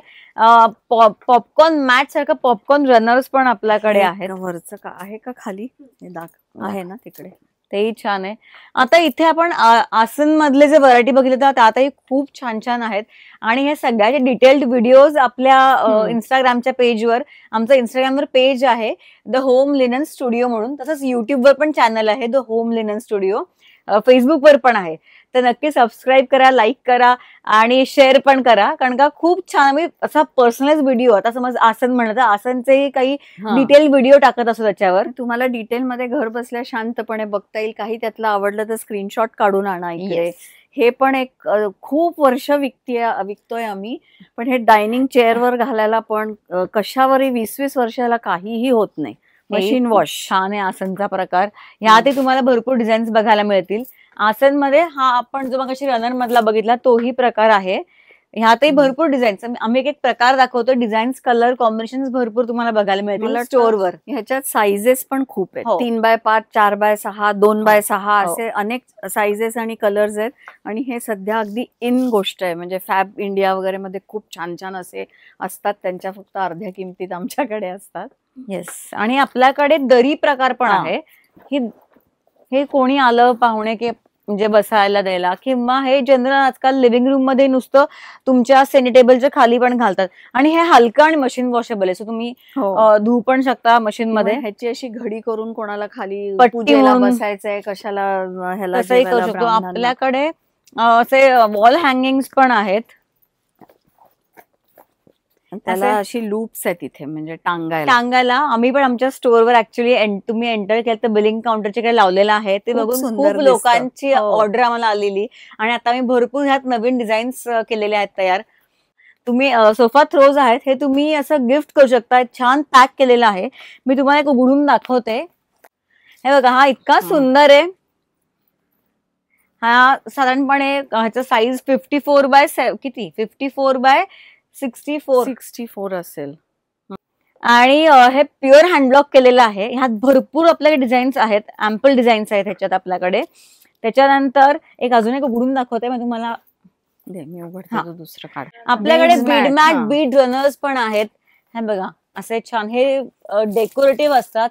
पॉपकॉर्न मॅट सारखं पॉपकॉर्न रनर्स पण आपल्याकडे आहेत. वरचं का आहे का खाली आहे ना तिकडे, तेही छान आहे. आता इथे आपण आसन मधले जे व्हरायटी बघितले तर त्यातही खूप छान छान आहेत. आणि हे सगळ्याचे डिटेल्ड व्हिडिओज आपल्या इंस्टाग्रामच्या पेजवर, आमचं इंस्टाग्रामवर पेज आहे द होम लिनन स्टुडिओ म्हणून. तसंच युट्यूबवर पण चॅनल आहे द होम लिनन स्टुडिओ. फेसबुकवर पण आहे. तर नक्की सबस्क्राईब करा, लाईक करा आणि शेअर पण करा. कारण का खूप छान आम्ही असा पर्सनलाइज व्हिडिओ, आता समज आसन म्हणलं तर आसनचे काही डिटेल व्हिडिओ टाकत असतो त्याच्यावर. तुम्हाला डिटेलमध्ये घर बसल्या शांतपणे बघता येईल. काही त्यातलं आवडलं तर स्क्रीनशॉट काढून आणा इकडे. हे पण एक खूप वर्ष विकतोय आम्ही. पण हे डायनिंग चेअरवर घालायला पण कशावरही 20-20 वर्षाला काहीही होत नाही. Machine wash. छान आहे आसनचा प्रकार. ह्यातही तुम्हाला भरपूर डिझाईन्स बघायला मिळतील. आसन मध्ये हा आपण जो मगाशी रनर मधला बघितला तोही प्रकार आहे. ह्यातही भरपूर डिझाईन्स, आम्ही एक प्रकार दाखवतो. डिझाईन्स, कलर कॉम्बिनेशन भरपूर तुम्हाला बघायला मिळतील स्टोअरवर. ह्याच्यात साईजेस पण खूप आहेत. 3x5, 4x6, 2x6 असे अनेक साईजेस आणि कलर्स आहेत. आणि हे सध्या अगदी इन गोष्ट आहे. म्हणजे फॅब इंडिया वगैरे मध्ये खूप छान छान असे असतात. त्यांच्या फक्त अर्ध्या किमतीत आमच्याकडे असतात. येस. आणि आपल्याकडे दरी प्रकार पण आहे. हे कोणी आलं पाहुणे की म्हणजे बसायला द्यायला, किंवा हे जनरल आजकाल लिव्हिंग रूम मध्ये नुसतं तुमच्या सेनी टेबलच्या खाली पण घालतात. आणि हे हलकं आणि मशीन वॉशेबल आहे. सो तुम्ही धुवू पण शकता मशीन मध्ये. ह्याची अशी घडी करून कोणाला खाली पूजेला बसायचंय, कशाला ह्याला तसंही करू शकतो. आपल्याकडे असे वॉल हँगिंग्स पण आहेत. त्याला अशी लूप्स आहेत इथे, म्हणजे टांगायला. आम्ही पण आमच्या स्टोअरवर ऍक्च्युली तुम्ही एंटर केलं तर बिलिंग काउंटरचे काही लावलेलं आहे. ते बघून खूप लोकांची ऑर्डर आम्हाला आलेली. आणि आता आम्ही भरपूर ह्यात नवीन डिझाईन्स केलेले आहेत तयार. तुम्ही सोफा थ्रोज आहेत, हे तुम्ही असं गिफ्ट करू शकता. छान पॅक केलेलं आहे. मी तुम्हाला एक उघडून दाखवते. हे बघा, हा इतका सुंदर आहे. हा साधारणपणे ह्याचा साईज 54 बाय किती 54 बाय 64 64 असेल. आणि हे प्युअर हँडब्लॉक केलेलं आहे. ह्यात भरपूर आपल्याकडे डिझाईन्स आहेत, अँपल डिझाईन्स आहेत ह्याच्यात आपल्याकडे. त्याच्यानंतर अजून एक उघडून दाखवते मी तुम्हाला. मी उघडते दुसरं काढ. आपल्याकडे बीड मॅट बीड रनर्स पण आहेत. हे बघा असे छान, हे डेकोरेटिव्ह असतात.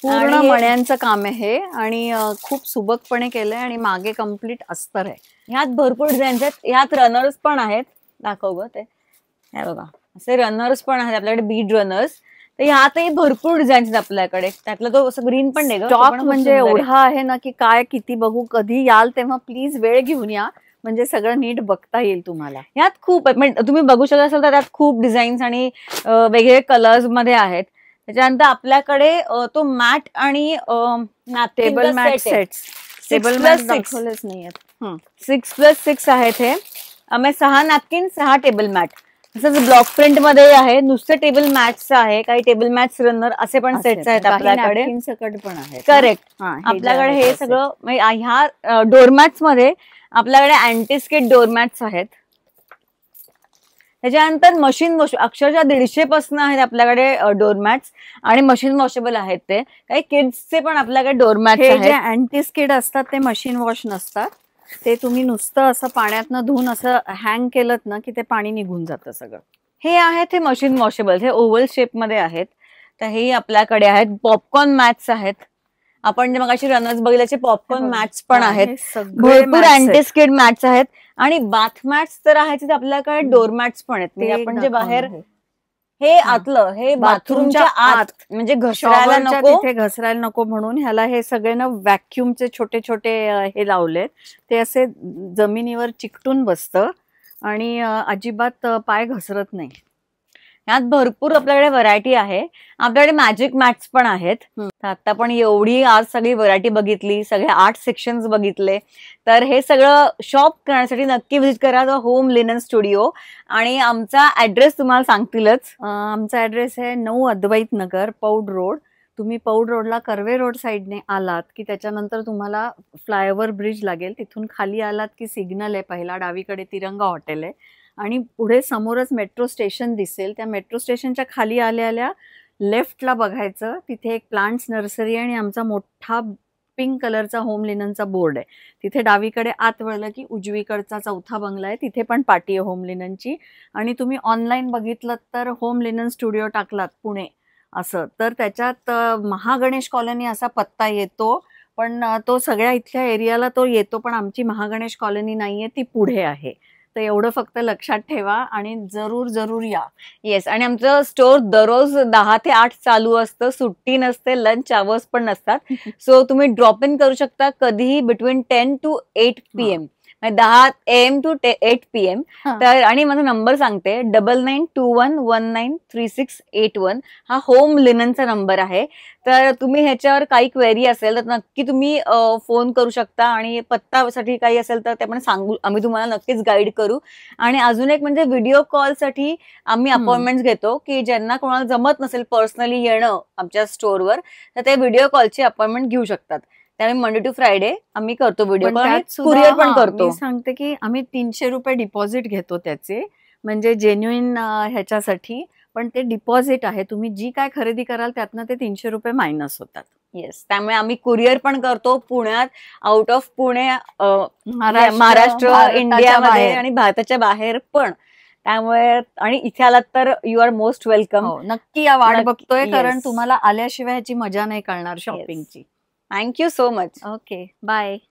पूर्ण मण्यांचं काम आहे आणि खूप सुबकपणे केलंय आणि मागे कम्प्लीट अस्तर आहे. ह्यात भरपूर डिझाईन्स आहेत. ह्यात रनर्स पण आहेत, दाखव ग ते. हे बघा असे रनर्स पण आहेत आपल्याकडे, बीड रनर्स. तर ह्यातही भरपूर डिझाईन्स आहेत आपल्याकडे. त्यातला तो असं ग्रीन पण नाही, स्टॉक म्हणजे एवढा आहे ना की काय किती बघू. कधी याल तेव्हा प्लीज वेळ घेऊन या, म्हणजे सगळं नीट बघता येईल तुम्हाला. ह्यात खूप आहे, म्हणजे तुम्ही बघू शकत असाल तर त्यात खूप डिझाईन्स आणि वेगवेगळे कलर्स मध्ये आहेत. त्याच्यानंतर आपल्याकडे तो मॅट आणि table mat sets, table mat दाखवलेच नाहीयेत. 6+6 आहेत हे. 6 नॅपकिन 6 टेबल मॅट. तसंच ब्लॉक प्रिंट मध्ये आहे. नुसते टेबल मॅट्स आहे, काही टेबल मॅट्स रनर असे पण सेट्स आहेत आपल्याकडे. सकट पण आहेत. करेक्ट. आपल्याकडे हे सगळं ह्या डोरमॅट्स मध्ये आपल्याकडे अँटीस्केट डोरमॅट्स आहेत. त्याच्यानंतर मशीन वॉश, अक्षरशः 150 पासून आहेत आपल्याकडे डोरमॅट्स आणि मशीन वॉशेबल आहेत. ते काही किड्सचे पण आपल्याकडे डोरमॅट्स आहेत. जे अँटीस्किड असतात ते मशीन वॉश नसतात. ते तुम्ही नुसतं असं पाण्यातनं धुवून असं हँग केलं ना की ते पाणी निघून जातं सगळं. हे आहेत हे मशीन वॉशेबल, हे ओव्हल शेप मध्ये आहेत. तर हे आपल्याकडे आहेत. पॉपकॉर्न मॅट्स आहेत. आपण जे मगाशी रनर्स बघितल्याचे पॉपकॉर्न मॅट्स पण आहेत. भरपूर अँटीस्किड मॅट्स आहेत आणि बाथ मॅट्स तर आहेत आपल्याकडे. डोरमॅट्स पण आहेत. म्हणजे आपण जे बाहेर, हे आतलं, हे बाथरूमच्या आत, म्हणजे घसरायला नको, तिथे घसरायला नको म्हणून ह्याला हे सगळे ना व्हॅक्युमचे छोटे छोटे हे लावलेत. ते असे जमिनीवर चिकटून बसतं आणि अजिबात पाय घसरत नाही. यात भरपूर आपल्याकडे व्हरायटी आहे. आपल्याकडे मॅजिक मॅट्स पण आहेत. आता पण एवढी आज सगळी व्हरायटी बघितली, सगळे 8 सेक्शन्स बघितले. तर हे सगळं शॉप करण्यासाठी नक्की व्हिजिट करा द होम लिनन स्टुडिओ. आणि आमचा ऍड्रेस तुम्हाला सांगतीलच. आमचा ऍड्रेस आहे 9 अद्वैत नगर, पौड रोड. तुम्ही पौड रोडला कर्वे रोड साईडने आलात की त्याच्यानंतर तुम्हाला फ्लायओव्हर ब्रिज लागेल. तिथून खाली आलात की सिग्नल आहे पहिला, डावीकडे तिरंगा हॉटेल आहे आणि पुढे समोरच मेट्रो स्टेशन दिसेल. त्या मेट्रो स्टेशनच्या खाली आल्या आल्या लेफ्टला बघायचं, तिथे एक प्लांट्स नर्सरी आणि आमचा मोठा पिंक कलरचा होम लिननचा बोर्ड आहे. तिथे डावीकडे आत वळलं की उजवीकडचा 4था बंगला आहे, तिथे पण पाटी आहे होम लिननची. आणि तुम्ही ऑनलाईन बघितलं तर होम लिनन स्टुडिओ टाकलात पुणे असं तर त्याच्यात महागणेश कॉलनी असा पत्ता येतो. पण तो सगळ्या इथल्या एरियाला तो येतो, पण आमची महागणेश कॉलनी नाहीये, ती पुढे आहे. तर एवढं फक्त लक्षात ठेवा आणि जरूर जरूर या. येस. आणि आमचं स्टोअर दररोज 10 ते 8 चालू असतं, सुट्टी नसते, लंच आवर्स पण नसतात. सो तुम्ही ड्रॉप इन करू शकता कधीही between 10 to 8 PM, 10 AM to 8 PM. तर आणि माझा नंबर सांगते 9921193681. हा होम लिननचा नंबर आहे. तर तुम्ही ह्याच्यावर काही क्वेरी असेल तर नक्की तुम्ही फोन करू शकता आणि पत्तासाठी काही असेल तर ते पण सांगू, आम्ही तुम्हाला नक्कीच गाईड करू. आणि अजून एक म्हणजे व्हिडिओ कॉलसाठी आम्ही अपॉइंटमेंट घेतो की ज्यांना कोणाला जमत नसेल पर्सनली येणं आमच्या स्टोअरवर, तर ते व्हिडिओ कॉलची अपॉइंटमेंट घेऊ शकतात. त्यामुळे मंडे टू फ्रायडे आम्ही करतो व्हिडिओ कॉल, कुरिअर पण करतो. मी सांगते की आम्ही 300 रुपये डिपॉझिट घेतो त्याचे, म्हणजे जेन्युइन ह्याच्यासाठी. पण ते डिपॉझिट आहे, तुम्ही जी काय खरेदी कराल त्यातनं ते 300 रुपये मायनस होतात. येस. त्यामुळे आम्ही कुरिअर पण करतो पुण्यात, आउट ऑफ पुणे, महाराष्ट्र, इंडियामध्ये आणि भारताच्या बाहेर पण. त्यामुळे आणि इथे आलात तर यू आर मोस्ट वेलकम. नक्की या, वाट बघतोय, कारण तुम्हाला आल्याशिवाय ह्याची मजा नाही कळणार शॉपिंगची. Thank you so much. Okay, bye.